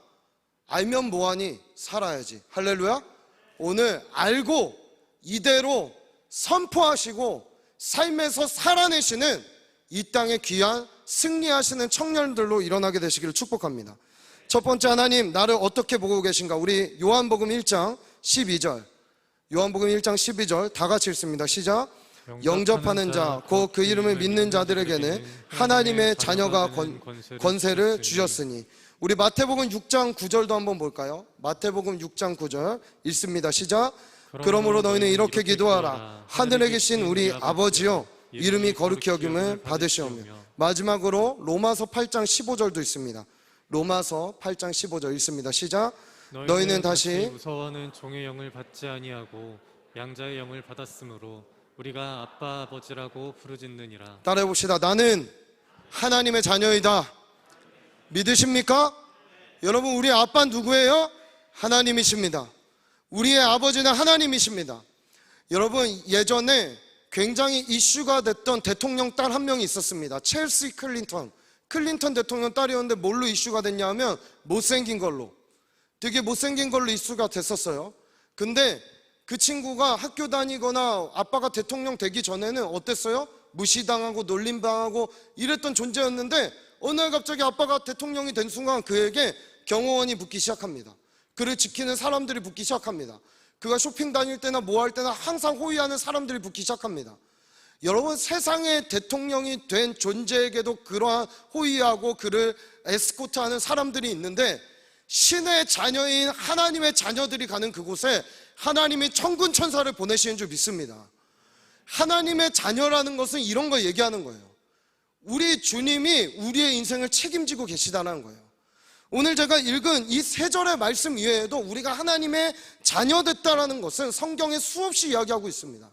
알면 뭐하니? 살아야지. 할렐루야. 오늘 알고 이대로 선포하시고 삶에서 살아내시는 이 땅의 귀한 승리하시는 청년들로 일어나게 되시기를 축복합니다. 첫 번째, 하나님 나를 어떻게 보고 계신가? 우리 요한복음 1장 12절, 요한복음 1장 12절 다 같이 읽습니다. 시작. 영접하는 자 곧 그 이름을 믿는 자들에게는 하나님의 자녀가 권세를 주셨으니. 우리 마태복음 6장 9절도 한번 볼까요? 마태복음 6장 9절 읽습니다. 시작. 그러므로 너희는 이렇게 기도하라. 하늘에 계신 우리 아버지여, 이름이 거룩히 여김을 받으시오며. 마지막으로 로마서 8장 15절도 있습니다. 로마서 8장 15절 읽습니다. 시작. 너희는 다시 무서워하는 종의 영을 받지 아니하고 양자의 영을 받았으므로 우리가 아빠 아버지라고 부르짖느니라. 따라해 봅시다. 나는 하나님의 자녀이다. 믿으십니까? 여러분 우리 아빠 누구예요? 하나님이십니다. 우리의 아버지는 하나님이십니다. 여러분 예전에 굉장히 이슈가 됐던 대통령 딸 한 명이 있었습니다. 첼시 클린턴. 클린턴 대통령 딸이었는데 뭘로 이슈가 됐냐 하면 못생긴 걸로, 되게 못생긴 걸로 이슈가 됐었어요. 근데 그 친구가 학교 다니거나 아빠가 대통령 되기 전에는 어땠어요? 무시당하고 놀림당하고 이랬던 존재였는데 어느 날 갑자기 아빠가 대통령이 된 순간 그에게 경호원이 붙기 시작합니다. 그를 지키는 사람들이 붙기 시작합니다. 그가 쇼핑 다닐 때나 뭐 할 때나 항상 호위하는 사람들이 붙기 시작합니다. 여러분, 세상의 대통령이 된 존재에게도 그러한 호위하고 그를 에스코트하는 사람들이 있는데 신의 자녀인 하나님의 자녀들이 가는 그곳에 하나님이 천군 천사를 보내시는 줄 믿습니다. 하나님의 자녀라는 것은 이런 거 얘기하는 거예요. 우리 주님이 우리의 인생을 책임지고 계시다는 거예요. 오늘 제가 읽은 이 3절의 말씀 이외에도 우리가 하나님의 자녀됐다라는 것은 성경에 수없이 이야기하고 있습니다.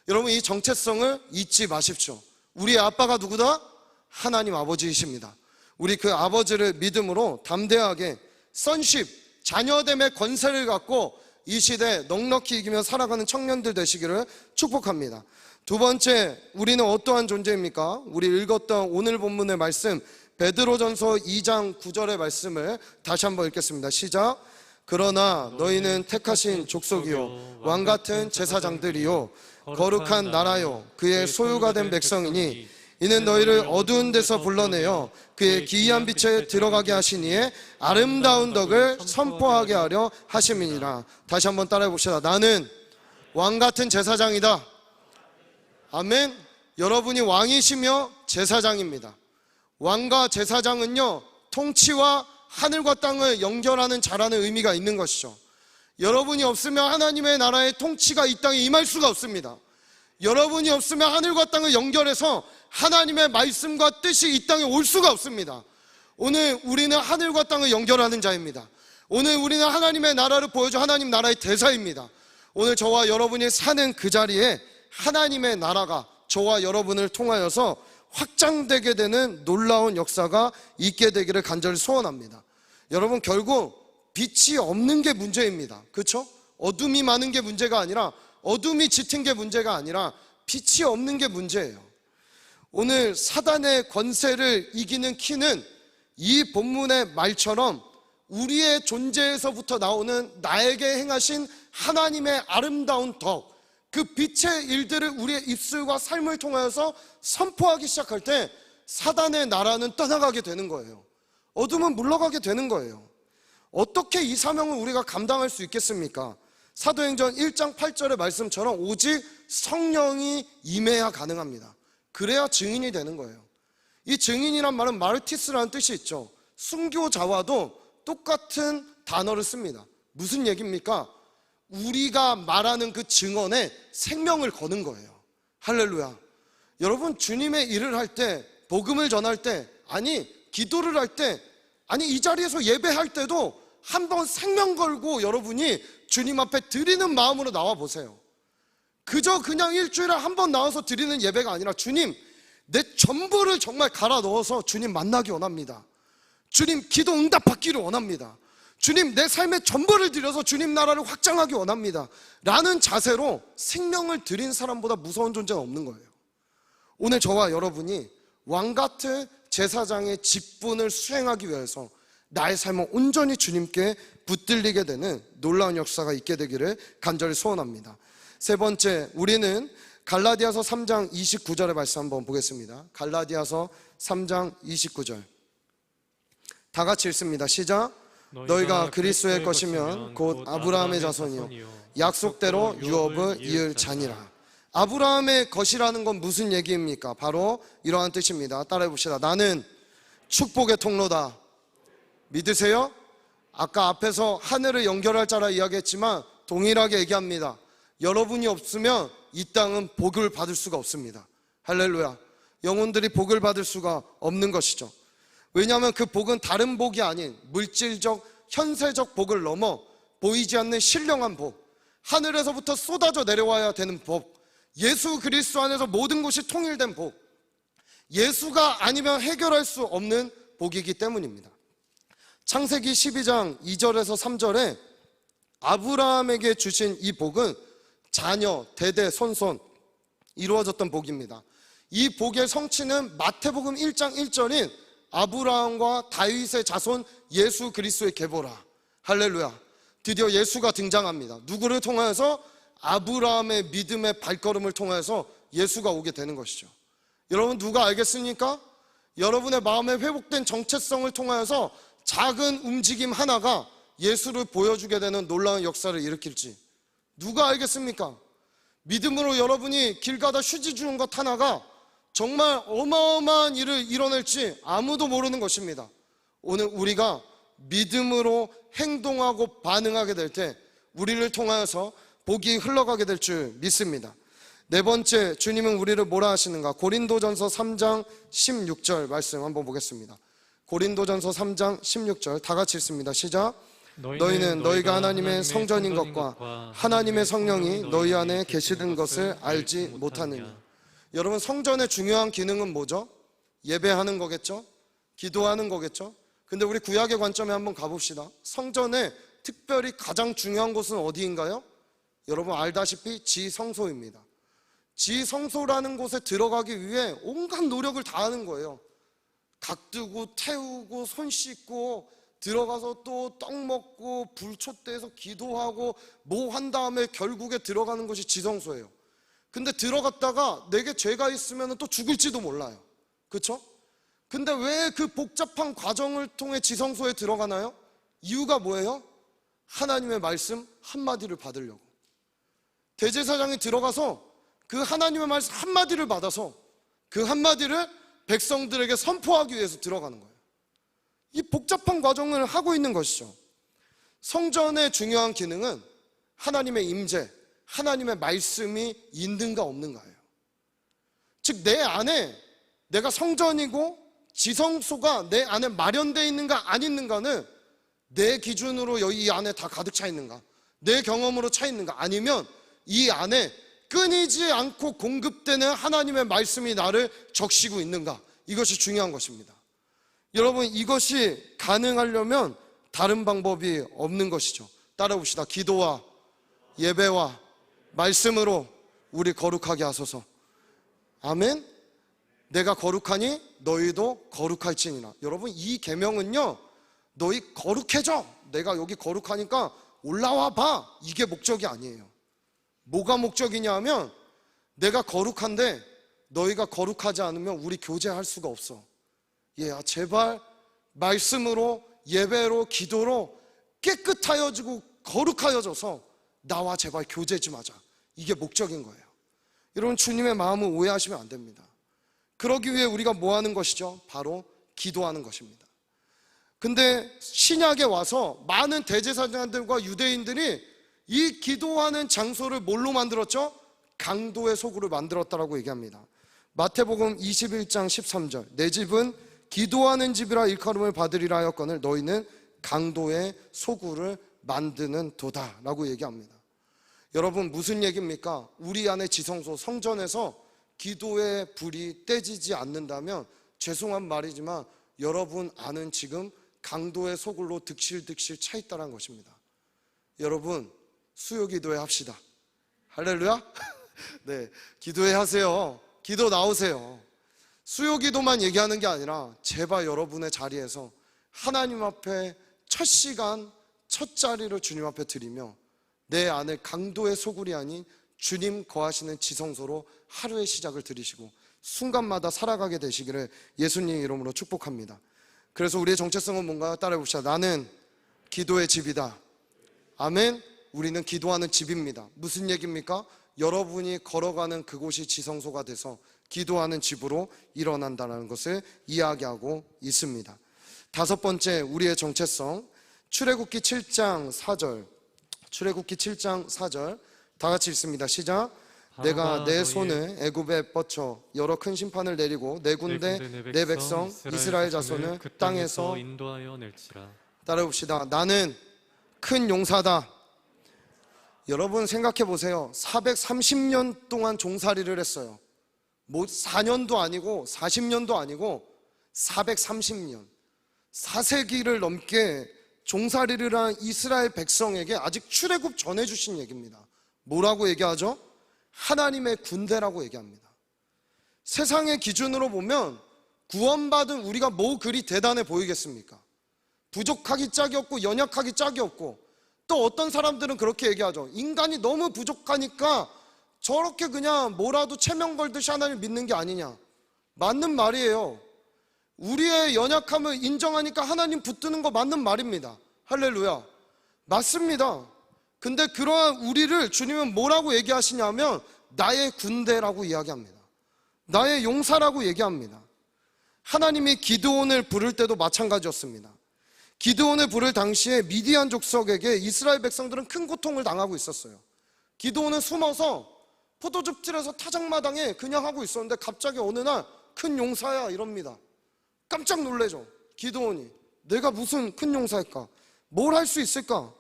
여러분, 이 정체성을 잊지 마십시오. 우리의 아빠가 누구다? 하나님 아버지이십니다. 우리 그 아버지를 믿음으로 담대하게 선십, 자녀됨의 권세를 갖고 이 시대 넉넉히 이기며 살아가는 청년들 되시기를 축복합니다. 두 번째, 우리는 어떠한 존재입니까? 우리 읽었던 오늘 본문의 말씀 베드로전서 2장 9절의 말씀을 다시 한번 읽겠습니다. 시작. 그러나 너희는 택하신 족속이요 왕같은 제사장들이요 거룩한 나라요 그의 소유가 된 백성이니 이는 너희를 어두운 데서 불러내어 그의 기이한 빛에 들어가게 하시니에 아름다운 덕을 선포하게 하려 하심이니라. 다시 한번 따라해 봅시다. 나는 왕같은 제사장이다. 아멘. 여러분이 왕이시며 제사장입니다. 왕과 제사장은요, 통치와 하늘과 땅을 연결하는 자라는 의미가 있는 것이죠. 여러분이 없으면 하나님의 나라의 통치가 이 땅에 임할 수가 없습니다. 여러분이 없으면 하늘과 땅을 연결해서 하나님의 말씀과 뜻이 이 땅에 올 수가 없습니다. 오늘 우리는 하늘과 땅을 연결하는 자입니다. 오늘 우리는 하나님의 나라를 보여줘 하나님 나라의 대사입니다. 오늘 저와 여러분이 사는 그 자리에 하나님의 나라가 저와 여러분을 통하여서 확장되게 되는 놀라운 역사가 있게 되기를 간절히 소원합니다. 여러분, 결국 빛이 없는 게 문제입니다. 그렇죠? 어둠이 많은 게 문제가 아니라, 어둠이 짙은 게 문제가 아니라 빛이 없는 게 문제예요. 오늘 사단의 권세를 이기는 키는 이 본문의 말처럼 우리의 존재에서부터 나오는 나에게 행하신 하나님의 아름다운 덕, 그 빛의 일들을 우리의 입술과 삶을 통하여서 선포하기 시작할 때 사단의 나라는 떠나가게 되는 거예요. 어둠은 물러가게 되는 거예요. 어떻게 이 사명을 우리가 감당할 수 있겠습니까? 사도행전 1장 8절의 말씀처럼 오직 성령이 임해야 가능합니다. 그래야 증인이 되는 거예요. 이 증인이란 말은 마르티스라는 뜻이 있죠. 순교자와도 똑같은 단어를 씁니다. 무슨 얘기입니까? 우리가 말하는 그 증언에 생명을 거는 거예요. 할렐루야. 여러분, 주님의 일을 할 때, 복음을 전할 때, 아니 기도를 할 때, 아니 이 자리에서 예배할 때도 한번 생명 걸고 여러분이 주님 앞에 드리는 마음으로 나와 보세요. 그저 그냥 일주일에 한 번 나와서 드리는 예배가 아니라, 주님, 내 전부를 정말 갈아 넣어서 주님 만나기 원합니다. 주님, 기도 응답받기를 원합니다. 주님, 내 삶의 전부를 드려서 주님 나라를 확장하기 원합니다 라는 자세로 생명을 드린 사람보다 무서운 존재는 없는 거예요. 오늘 저와 여러분이 왕같은 제사장의 직분을 수행하기 위해서 나의 삶을 온전히 주님께 붙들리게 되는 놀라운 역사가 있게 되기를 간절히 소원합니다. 세 번째, 우리는 갈라디아서 3장 29절의 말씀 한번 보겠습니다. 갈라디아서 3장 29절 다 같이 읽습니다. 시작. 너희가 그리스도의 것이면 곧 아브라함의 자손이요 약속대로 유업을 이을 자니라. 아브라함의 것이라는 건 무슨 얘기입니까? 바로 이러한 뜻입니다. 따라해 봅시다. 나는 축복의 통로다. 믿으세요? 아까 앞에서 하늘을 연결할 자라 이야기했지만 동일하게 얘기합니다. 여러분이 없으면 이 땅은 복을 받을 수가 없습니다. 할렐루야. 영혼들이 복을 받을 수가 없는 것이죠. 왜냐하면 그 복은 다른 복이 아닌 물질적, 현세적 복을 넘어 보이지 않는 신령한 복, 하늘에서부터 쏟아져 내려와야 되는 복, 예수 그리스도 안에서 모든 것이 통일된 복, 예수가 아니면 해결할 수 없는 복이기 때문입니다. 창세기 12장 2절에서 3절에 아브라함에게 주신 이 복은 자녀, 대대, 손손 이루어졌던 복입니다. 이 복의 성취는 마태복음 1장 1절인 아브라함과 다윗의 자손 예수 그리스도의 계보라. 할렐루야. 드디어 예수가 등장합니다. 누구를 통하여서? 아브라함의 믿음의 발걸음을 통해서 예수가 오게 되는 것이죠. 여러분 누가 알겠습니까? 여러분의 마음에 회복된 정체성을 통하여서 작은 움직임 하나가 예수를 보여주게 되는 놀라운 역사를 일으킬지 누가 알겠습니까? 믿음으로 여러분이 길 가다 휴지 주는 것 하나가 정말 어마어마한 일을 이뤄낼지 아무도 모르는 것입니다. 오늘 우리가 믿음으로 행동하고 반응하게 될 때 우리를 통하여서 복이 흘러가게 될 줄 믿습니다. 네 번째, 주님은 우리를 뭐라 하시는가? 고린도전서 3장 16절 말씀 한번 보겠습니다. 고린도전서 3장 16절 다 같이 읽습니다. 시작. 너희는 너희가 하나님의 성전인 것과 하나님의 성령이 너희 안에 계시는 것을 알지 못하느냐. 여러분 성전의 중요한 기능은 뭐죠? 예배하는 거겠죠? 기도하는 거겠죠? 근데 우리 구약의 관점에 한번 가봅시다. 성전에 특별히 가장 중요한 곳은 어디인가요? 여러분 알다시피 지성소입니다. 지성소라는 곳에 들어가기 위해 온갖 노력을 다하는 거예요. 각 뜨고 태우고 손 씻고 들어가서 또 떡 먹고 불촛대에서 기도하고 뭐 한 다음에 결국에 들어가는 것이 지성소예요. 근데 들어갔다가 내게 죄가 있으면 또 죽을지도 몰라요. 그렇죠? 근데 왜 그 복잡한 과정을 통해 지성소에 들어가나요? 이유가 뭐예요? 하나님의 말씀 한마디를 받으려고. 대제사장이 들어가서 그 하나님의 말씀 한마디를 받아서 그 한마디를 백성들에게 선포하기 위해서 들어가는 거예요. 이 복잡한 과정을 하고 있는 것이죠. 성전의 중요한 기능은 하나님의 임재, 하나님의 말씀이 있는가 없는가예요. 즉 내 안에 내가 성전이고 지성소가 내 안에 마련되어 있는가 안 있는가는 내 기준으로 이 안에 다 가득 차 있는가, 내 경험으로 차 있는가, 아니면 이 안에 끊이지 않고 공급되는 하나님의 말씀이 나를 적시고 있는가, 이것이 중요한 것입니다. 여러분 이것이 가능하려면 다른 방법이 없는 것이죠. 따라봅시다. 기도와 예배와 말씀으로 우리 거룩하게 하소서. 아멘. 내가 거룩하니 너희도 거룩할지니라. 여러분 이 계명은요, 너희 거룩해져, 내가 여기 거룩하니까 올라와 봐, 이게 목적이 아니에요. 뭐가 목적이냐 하면 내가 거룩한데 너희가 거룩하지 않으면 우리 교제할 수가 없어. 얘야 제발 말씀으로 예배로 기도로 깨끗하여지고 거룩하여져서 나와 제발 교제 좀 하자. 이게 목적인 거예요. 여러분 주님의 마음을 오해하시면 안 됩니다. 그러기 위해 우리가 뭐 하는 것이죠? 바로 기도하는 것입니다. 근데 신약에 와서 많은 대제사장들과 유대인들이 이 기도하는 장소를 뭘로 만들었죠? 강도의 소굴을 만들었다라고 얘기합니다. 마태복음 21장 13절, 내 집은 기도하는 집이라 일컬음을 받으리라 하였거늘 너희는 강도의 소굴을 만드는 도다 라고 얘기합니다. 여러분 무슨 얘기입니까? 우리 안에 지성소 성전에서 기도의 불이 떼지지 않는다면 죄송한 말이지만 여러분 안은 지금 강도의 소굴로 득실득실 차 있다는 것입니다. 여러분 수요 기도회 합시다. 할렐루야. 네, 기도회 하세요. 기도 나오세요. 수요 기도만 얘기하는 게 아니라 제발 여러분의 자리에서 하나님 앞에 첫 시간 첫 자리를 주님 앞에 드리며 내 안에 강도의 소굴이 아닌 주님 거하시는 지성소로 하루의 시작을 들이시고 순간마다 살아가게 되시기를 예수님 이름으로 축복합니다. 그래서 우리의 정체성은 뭔가요? 따라해봅시다. 나는 기도의 집이다. 아멘. 우리는 기도하는 집입니다. 무슨 얘기입니까? 여러분이 걸어가는 그곳이 지성소가 돼서 기도하는 집으로 일어난다는 것을 이야기하고 있습니다. 다섯 번째, 우리의 정체성, 출애굽기 7장 4절, 출애굽기 7장 4절 다 같이 읽습니다. 시작. 내가 내 손을 애굽에 뻗쳐 여러 큰 심판을 내리고 내 군대 내 백성 이스라엘 자손을 그 땅에서 인도하여 낼지라. 따라해봅시다. 나는 큰 용사다. 여러분 생각해 보세요. 430년 동안 종살이를 했어요. 뭐 4년도 아니고 40년도 아니고 430년 4세기를 넘게 종살이를 한 이스라엘 백성에게 아직 출애굽 전해 주신 얘기입니다. 뭐라고 얘기하죠? 하나님의 군대라고 얘기합니다. 세상의 기준으로 보면 구원받은 우리가 뭐 그리 대단해 보이겠습니까? 부족하기 짝이 없고 연약하기 짝이 없고 또 어떤 사람들은 그렇게 얘기하죠. 인간이 너무 부족하니까 저렇게 그냥 뭐라도 체면 걸듯이 하나님을 믿는 게 아니냐. 맞는 말이에요. 우리의 연약함을 인정하니까 하나님 붙드는 거 맞는 말입니다. 할렐루야. 맞습니다. 근데 그러한 우리를 주님은 뭐라고 얘기하시냐면 나의 군대라고 이야기합니다. 나의 용사라고 얘기합니다. 하나님이 기드온을 부를 때도 마찬가지였습니다. 기드온을 부를 당시에 미디안 족속에게 이스라엘 백성들은 큰 고통을 당하고 있었어요. 기드온은 숨어서 포도즙질에서 타작마당에 그냥 하고 있었는데 갑자기 어느 날 큰 용사야 이럽니다. 깜짝 놀래죠. 기드온이 내가 무슨 큰 용사일까? 뭘 할 수 있을까?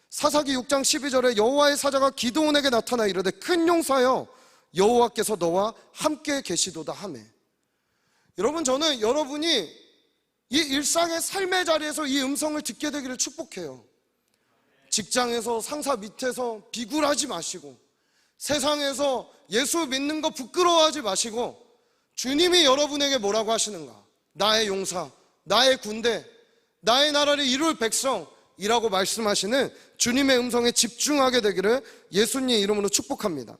사사기 6장 12절에 여호와의 사자가 기드온에게 나타나 이르되 큰 용사여 여호와께서 너와 함께 계시도다 하매. 여러분, 저는 여러분이 이 일상의 삶의 자리에서 이 음성을 듣게 되기를 축복해요. 직장에서 상사 밑에서 비굴하지 마시고, 세상에서 예수 믿는 거 부끄러워하지 마시고, 주님이 여러분에게 뭐라고 하시는가? 나의 용사, 나의 군대, 나의 나라를 이룰 백성이라고 말씀하시는 주님의 음성에 집중하게 되기를 예수님의 이름으로 축복합니다.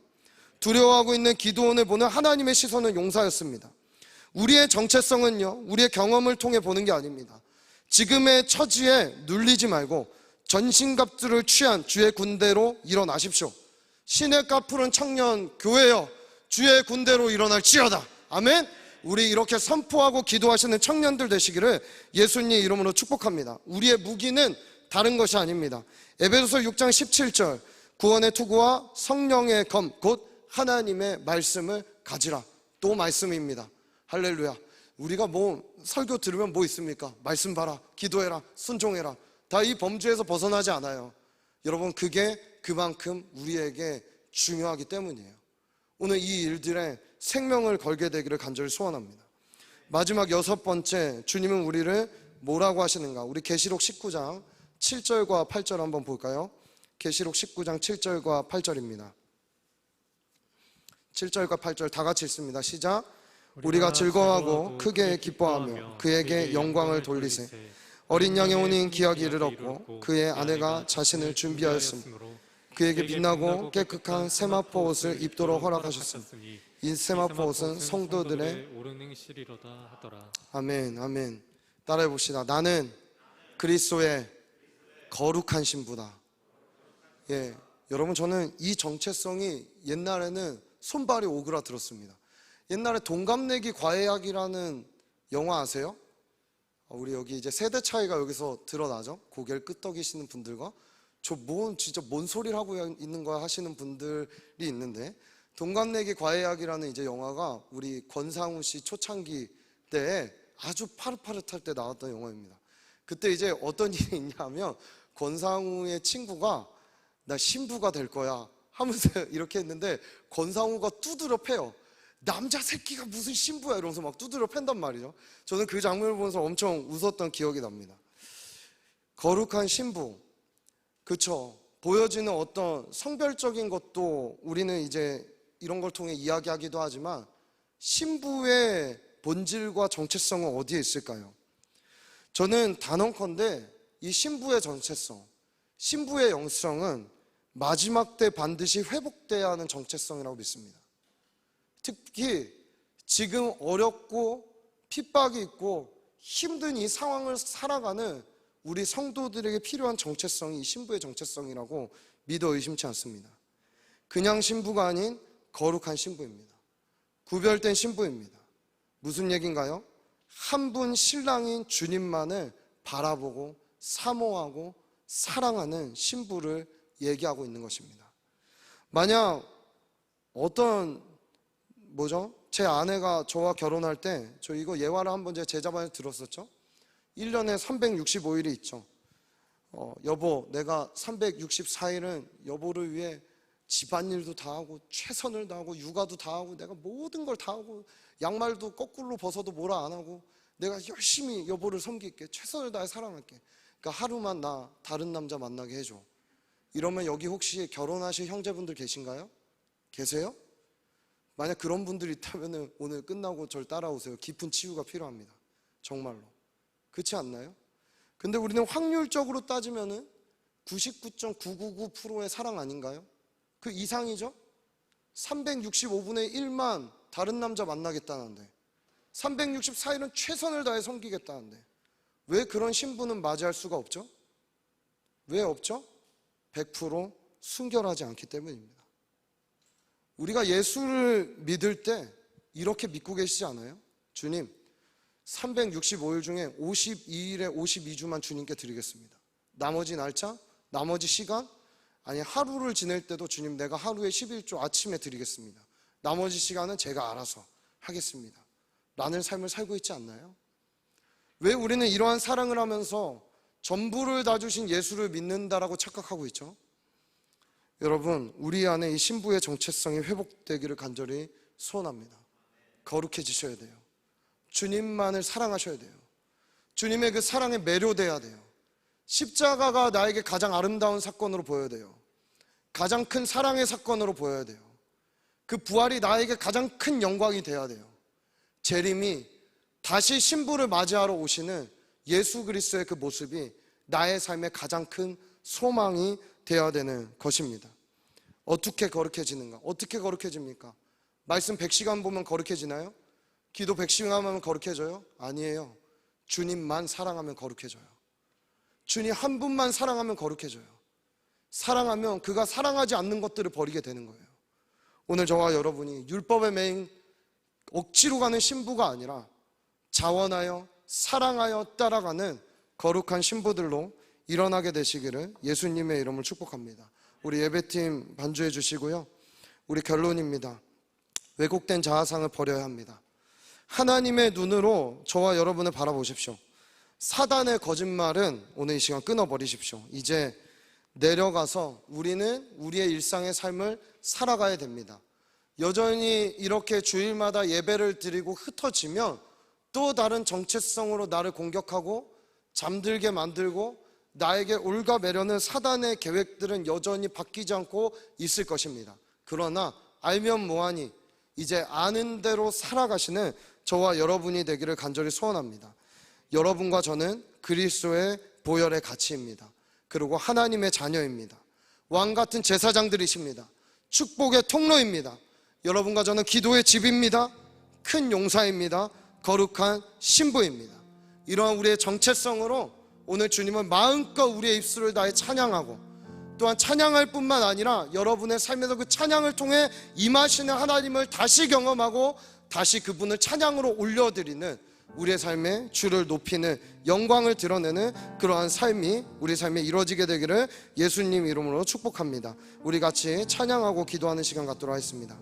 두려워하고 있는 기드온을 보는 하나님의 시선은 용사였습니다. 우리의 정체성은요, 우리의 경험을 통해 보는 게 아닙니다. 지금의 처지에 눌리지 말고 전신갑주를 취한 주의 군대로 일어나십시오. 시냇가 푸른 청년 교회여 주의 군대로 일어날지어다. 아멘. 우리 이렇게 선포하고 기도하시는 청년들 되시기를 예수님의 이름으로 축복합니다. 우리의 무기는 다른 것이 아닙니다. 에베소서 6장 17절 구원의 투구와 성령의 검 곧 하나님의 말씀을 가지라. 또 말씀입니다. 할렐루야. 우리가 뭐 설교 들으면 뭐 있습니까? 말씀 봐라, 기도해라, 순종해라. 다 이 범주에서 벗어나지 않아요. 여러분, 그게 그만큼 우리에게 중요하기 때문이에요. 오늘 이 일들에 생명을 걸게 되기를 간절히 소원합니다. 마지막 6번째, 주님은 우리를 뭐라고 하시는가? 우리 계시록 19장 7절과 8절 한번 볼까요? 계시록 19장 7절과 8절입니다. 7절과 8절 다 같이 읽습니다. 시작. 우리가 즐거워하고 크게 기뻐하며 그에게 영광을 돌리세. 어린 양의 혼인 기약이 이르렀고 그의 아내가 자신을 준비하였으므로 그에게 빛나고 깨끗한 세마포 옷을 입도록 허락하셨으니 이 세마포 옷은 성도들의 오르능실이로다 하더라. 아멘. 아멘. 따라해 봅시다. 나는 그리스도의 거룩한 신부다. 예, 여러분, 저는 이 정체성이 옛날에는 손발이 오그라들었습니다. 옛날에 동갑내기 과외학이라는 영화 아세요? 우리 여기 이제 세대 차이가 여기서 드러나죠. 고개를 끄덕이시는 분들과 저 진짜 뭔 소리를 하고 있는 거야 하시는 분들이 있는데, 동갑내기 과외학이라는 이제 영화가 우리 권상우 씨 초창기 때에 아주 파릇파릇할 때 나왔던 영화입니다. 그때 이제 어떤 일이 있냐면 권상우의 친구가 나 신부가 될 거야 하면서 이렇게 했는데 권상우가 두드려 패요. 남자 새끼가 무슨 신부야 이러면서 막 두드려 팬단 말이죠. 저는 그 장면을 보면서 엄청 웃었던 기억이 납니다. 거룩한 신부, 그쵸? 보여지는 어떤 성별적인 것도 우리는 이제 이런 걸 통해 이야기하기도 하지만 신부의 본질과 정체성은 어디에 있을까요? 저는 단언컨대 이 신부의 정체성, 신부의 영성은 마지막 때 반드시 회복돼야 하는 정체성이라고 믿습니다. 특히 지금 어렵고 핍박이 있고 힘든 이 상황을 살아가는 우리 성도들에게 필요한 정체성이 이 신부의 정체성이라고 믿어 의심치 않습니다. 그냥 신부가 아닌 거룩한 신부입니다. 구별된 신부입니다. 무슨 얘기인가요? 한 분 신랑인 주님만을 바라보고 사모하고 사랑하는 신부를 얘기하고 있는 것입니다. 만약 제 아내가 저와 결혼할 때, 저 이거 예화를 한번 제 제자반에 들었었죠? 1년에 365일이 있죠. 여보, 내가 364일은 여보를 위해 집안일도 다 하고 최선을 다하고 육아도 다 하고 내가 모든 걸 다 하고 양말도 거꾸로 벗어도 뭐라 안 하고 내가 열심히 여보를 섬길게, 최선을 다해 사랑할게. 그러니까 하루만 나 다른 남자 만나게 해줘. 이러면 여기 혹시 결혼하실 형제분들 계신가요? 계세요? 만약 그런 분들이 있다면 오늘 끝나고 절 따라오세요. 깊은 치유가 필요합니다. 정말로. 그렇지 않나요? 근데 우리는 확률적으로 따지면은 99.999%의 사랑 아닌가요? 그 이상이죠? 365분의 1만 다른 남자 만나겠다는데 364일은 최선을 다해 섬기겠다는데 왜 그런 신부는 맞이할 수가 없죠? 왜 없죠? 100% 순결하지 않기 때문입니다. 우리가 예수를 믿을 때 이렇게 믿고 계시지 않아요? 주님, 365일 중에 52일에 52주만 주님께 드리겠습니다. 나머지 날짜, 나머지 시간, 아니 하루를 지낼 때도 주님 내가 하루에 11조 아침에 드리겠습니다. 나머지 시간은 제가 알아서 하겠습니다. 라는 삶을 살고 있지 않나요? 왜 우리는 이러한 사랑을 하면서 전부를 다 주신 예수를 믿는다라고 착각하고 있죠? 여러분, 우리 안에 이 신부의 정체성이 회복되기를 간절히 소원합니다. 거룩해지셔야 돼요. 주님만을 사랑하셔야 돼요. 주님의 그 사랑에 매료돼야 돼요. 십자가가 나에게 가장 아름다운 사건으로 보여야 돼요. 가장 큰 사랑의 사건으로 보여야 돼요. 그 부활이 나에게 가장 큰 영광이 돼야 돼요. 재림이 다시 신부를 맞이하러 오시는 예수 그리스도의 그 모습이 나의 삶의 가장 큰 소망이 되어야 되는 것입니다. 어떻게 거룩해지는가? 어떻게 거룩해집니까? 말씀 100시간 보면 거룩해지나요? 기도 100시간 하면 거룩해져요? 아니에요. 주님만 사랑하면 거룩해져요. 주님 한 분만 사랑하면 거룩해져요. 사랑하면 그가 사랑하지 않는 것들을 버리게 되는 거예요. 오늘 저와 여러분이 율법에 매인 억지로 가는 신부가 아니라 자원하여 사랑하여 따라가는 거룩한 신부들로 일어나게 되시기를 예수님의 이름을 축복합니다. 우리 예배팀 반주해 주시고요. 우리 결론입니다. 왜곡된 자아상을 버려야 합니다. 하나님의 눈으로 저와 여러분을 바라보십시오. 사단의 거짓말은 오늘 이 시간 끊어버리십시오. 이제 내려가서 우리는 우리의 일상의 삶을 살아가야 됩니다. 여전히 이렇게 주일마다 예배를 드리고 흩어지면 또 다른 정체성으로 나를 공격하고 잠들게 만들고 나에게 올가매려는 사단의 계획들은 여전히 바뀌지 않고 있을 것입니다. 그러나 알면 뭐하니 이제 아는 대로 살아가시는 저와 여러분이 되기를 간절히 소원합니다. 여러분과 저는 그리스도의 보혈의 가치입니다. 그리고 하나님의 자녀입니다. 왕같은 제사장들이십니다. 축복의 통로입니다. 여러분과 저는 기도의 집입니다. 큰 용사입니다. 거룩한 신부입니다. 이러한 우리의 정체성으로 오늘 주님을 마음껏 우리의 입술을 다해 찬양하고 또한 찬양할 뿐만 아니라 여러분의 삶에서 그 찬양을 통해 임하시는 하나님을 다시 경험하고 다시 그분을 찬양으로 올려드리는 우리의 삶에 주를 높이는 영광을 드러내는 그러한 삶이 우리 삶에 이루어지게 되기를 예수님 이름으로 축복합니다. 우리 같이 찬양하고 기도하는 시간 갖도록 하겠습니다.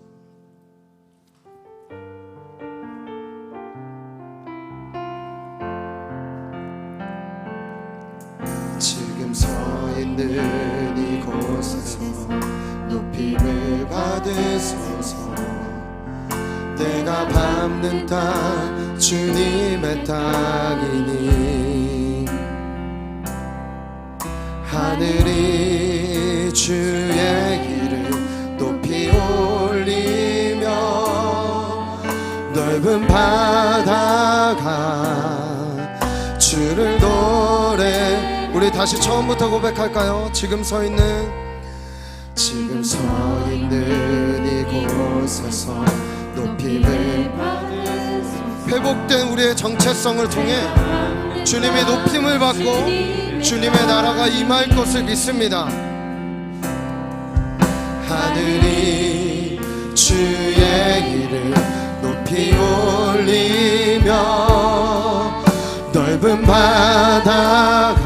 지금 서 있는 이곳에서 높임을 받으소서. 내가 밟는 땅 주님의 땅이니 하늘이 주의 길을 높이 올리며 넓은 바다가 주를 노래. 우리 다시 처음부터 고백할까요? 지금 서 있는 이곳에서 높임을 회복된 우리의 정체성을 통해 주님의 높임을 받고 주님의 나라가 임할 것을 믿습니다. 하늘이 주의 이름 높이 올리며 넓은 바다가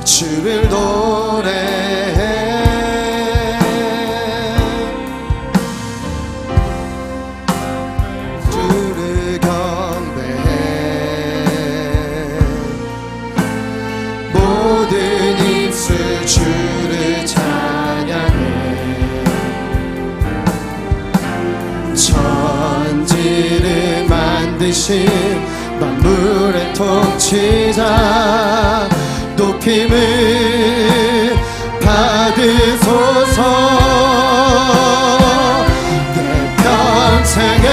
주를 노래해. 주를 경배해. 모든 입술 주를 찬양해. 천지를 만드신 만물의 통치자 높임을 받으소서. 내 평생에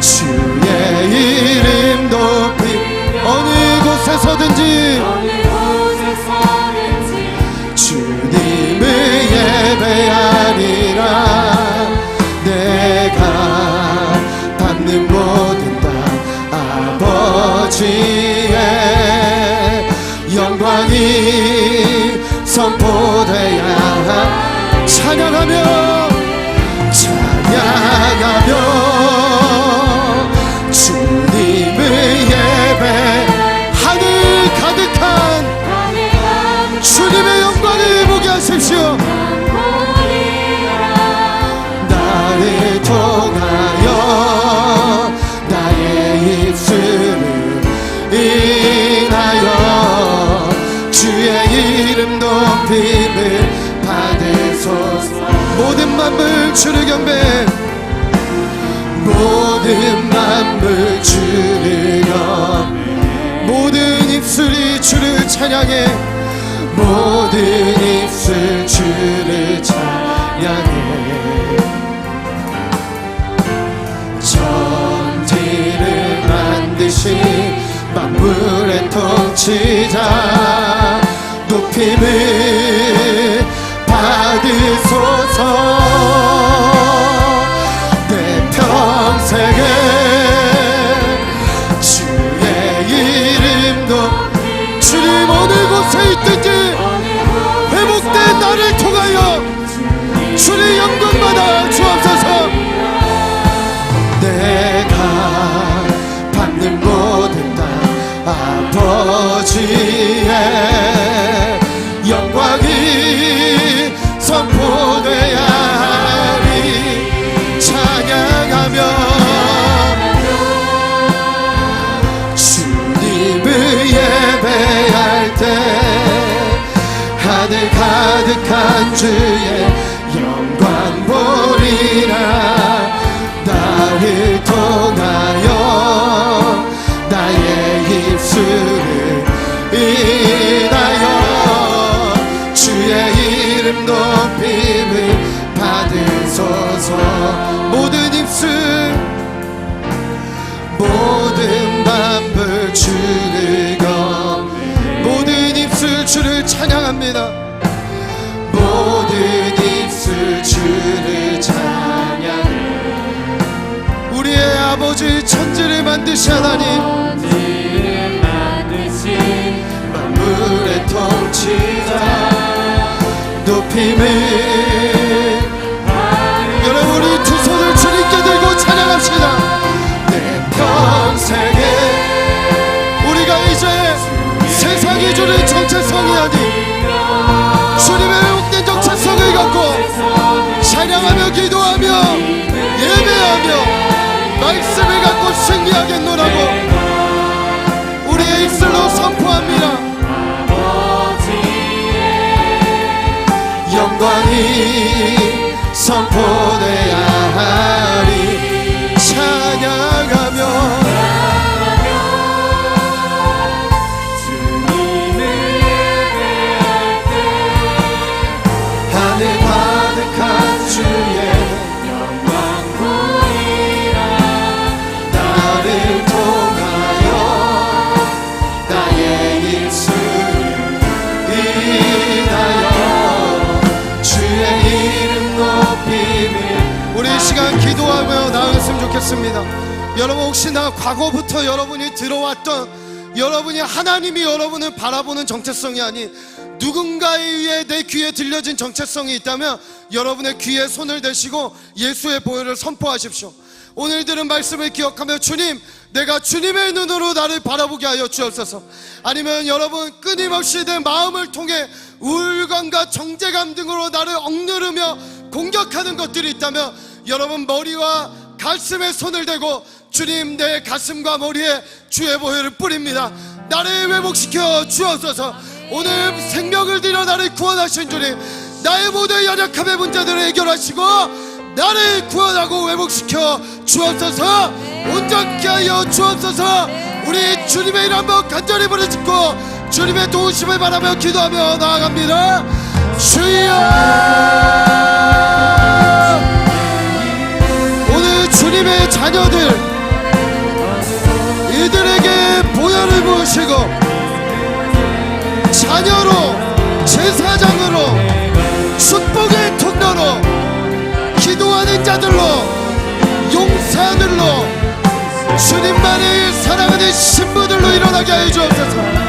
주의 이름 높이 어느 곳에서든지 모든 땅 아버지의 영광이 선포되야 찬양하며 주님을 예배 하늘 가득한 주님의 영광을 보게 하십시오. 나를 통하여 나의 입술을 인하여 주의 이름 높임을 받으소서. 모든 만물 주를 경배 모든 만물 주를 경배 모든 입술이 주를 찬양해 모든 입술 주를 찬양해 천지를 만드신 만물의 통치자 높임을 받으소서. 내 평생에 주의 이름도 주님 어느 곳에 있든지 회복된 나를 통하여 주의 영광받아 주옵소서. 내가 받는 모든 땅 아버지의 영광이 선포되야 하리 찬양하며 주님을 예배할 때 하늘 가득한 주의 영광 보리라. 나를 통하여 나의 입술을 인하여 주의 이름 높임을 받으소서. 모든 입술 모든 만물 주를 경배 모든 입술 주를 찬양합니다. 모든 입술 주를 찬양해 우리의 아버지 천지를 만드신 하나님 만물의 통치자 높임을 여러분 우리 두 손을 주님께 들고 찬양합시다. 내 평생에 우리가 이제 세상이 주는 정체성이 아닌 주님의 회복된 정체성을 갖고 찬양하며 기도하며 예배하며 말씀을 갖고 승리하겠노라고 우리의 입술로 선포합니다. 영광이 선포되야 하리 찬양하며 하늘 가득한 주의 영광 보이라. 나를 통하여 나의 입술을 인하여 주의 이름 높임을 우리 이 시간 기도하며 나아갔으면 좋겠습니다. 여러분 혹시나 과거부터 여러분이 들어왔던 여러분이 하나님이 여러분을 바라보는 정체성이 아닌 누군가에 의해 내 귀에 들려진 정체성이 있다면 여러분의 귀에 손을 대시고 예수의 보혈을 선포하십시오. 오늘 들은 말씀을 기억하며 주님 내가 주님의 눈으로 나를 바라보게 하여 주옵소서. 아니면 여러분 끊임없이 내 마음을 통해 우울감과 정죄감 등으로 나를 억누르며 공격하는 것들이 있다면 여러분 머리와 가슴에 손을 대고 주님 내 가슴과 머리에 주의 보혈을 뿌립니다. 나를 회복시켜 주옵소서. 오늘 생명을 들여 나를 구원하신 주님 나의 모든 연약함의 문제들을 해결하시고 나를 구원하고 회복시켜 주옵소서. 온전케 하여 주옵소서. 우리 주님의 이름 한번 간절히 부르짖고 주님의 도우심을 바라며 기도하며 나아갑니다. 주여 오늘 주님의 자녀들 이들에게 보혈을 부으시고 자녀로 제사장으로 축복의 통로로 기도하는 자들로 용사들로 주님만이 사랑하는 신부들로 일어나게 하여 주옵소서.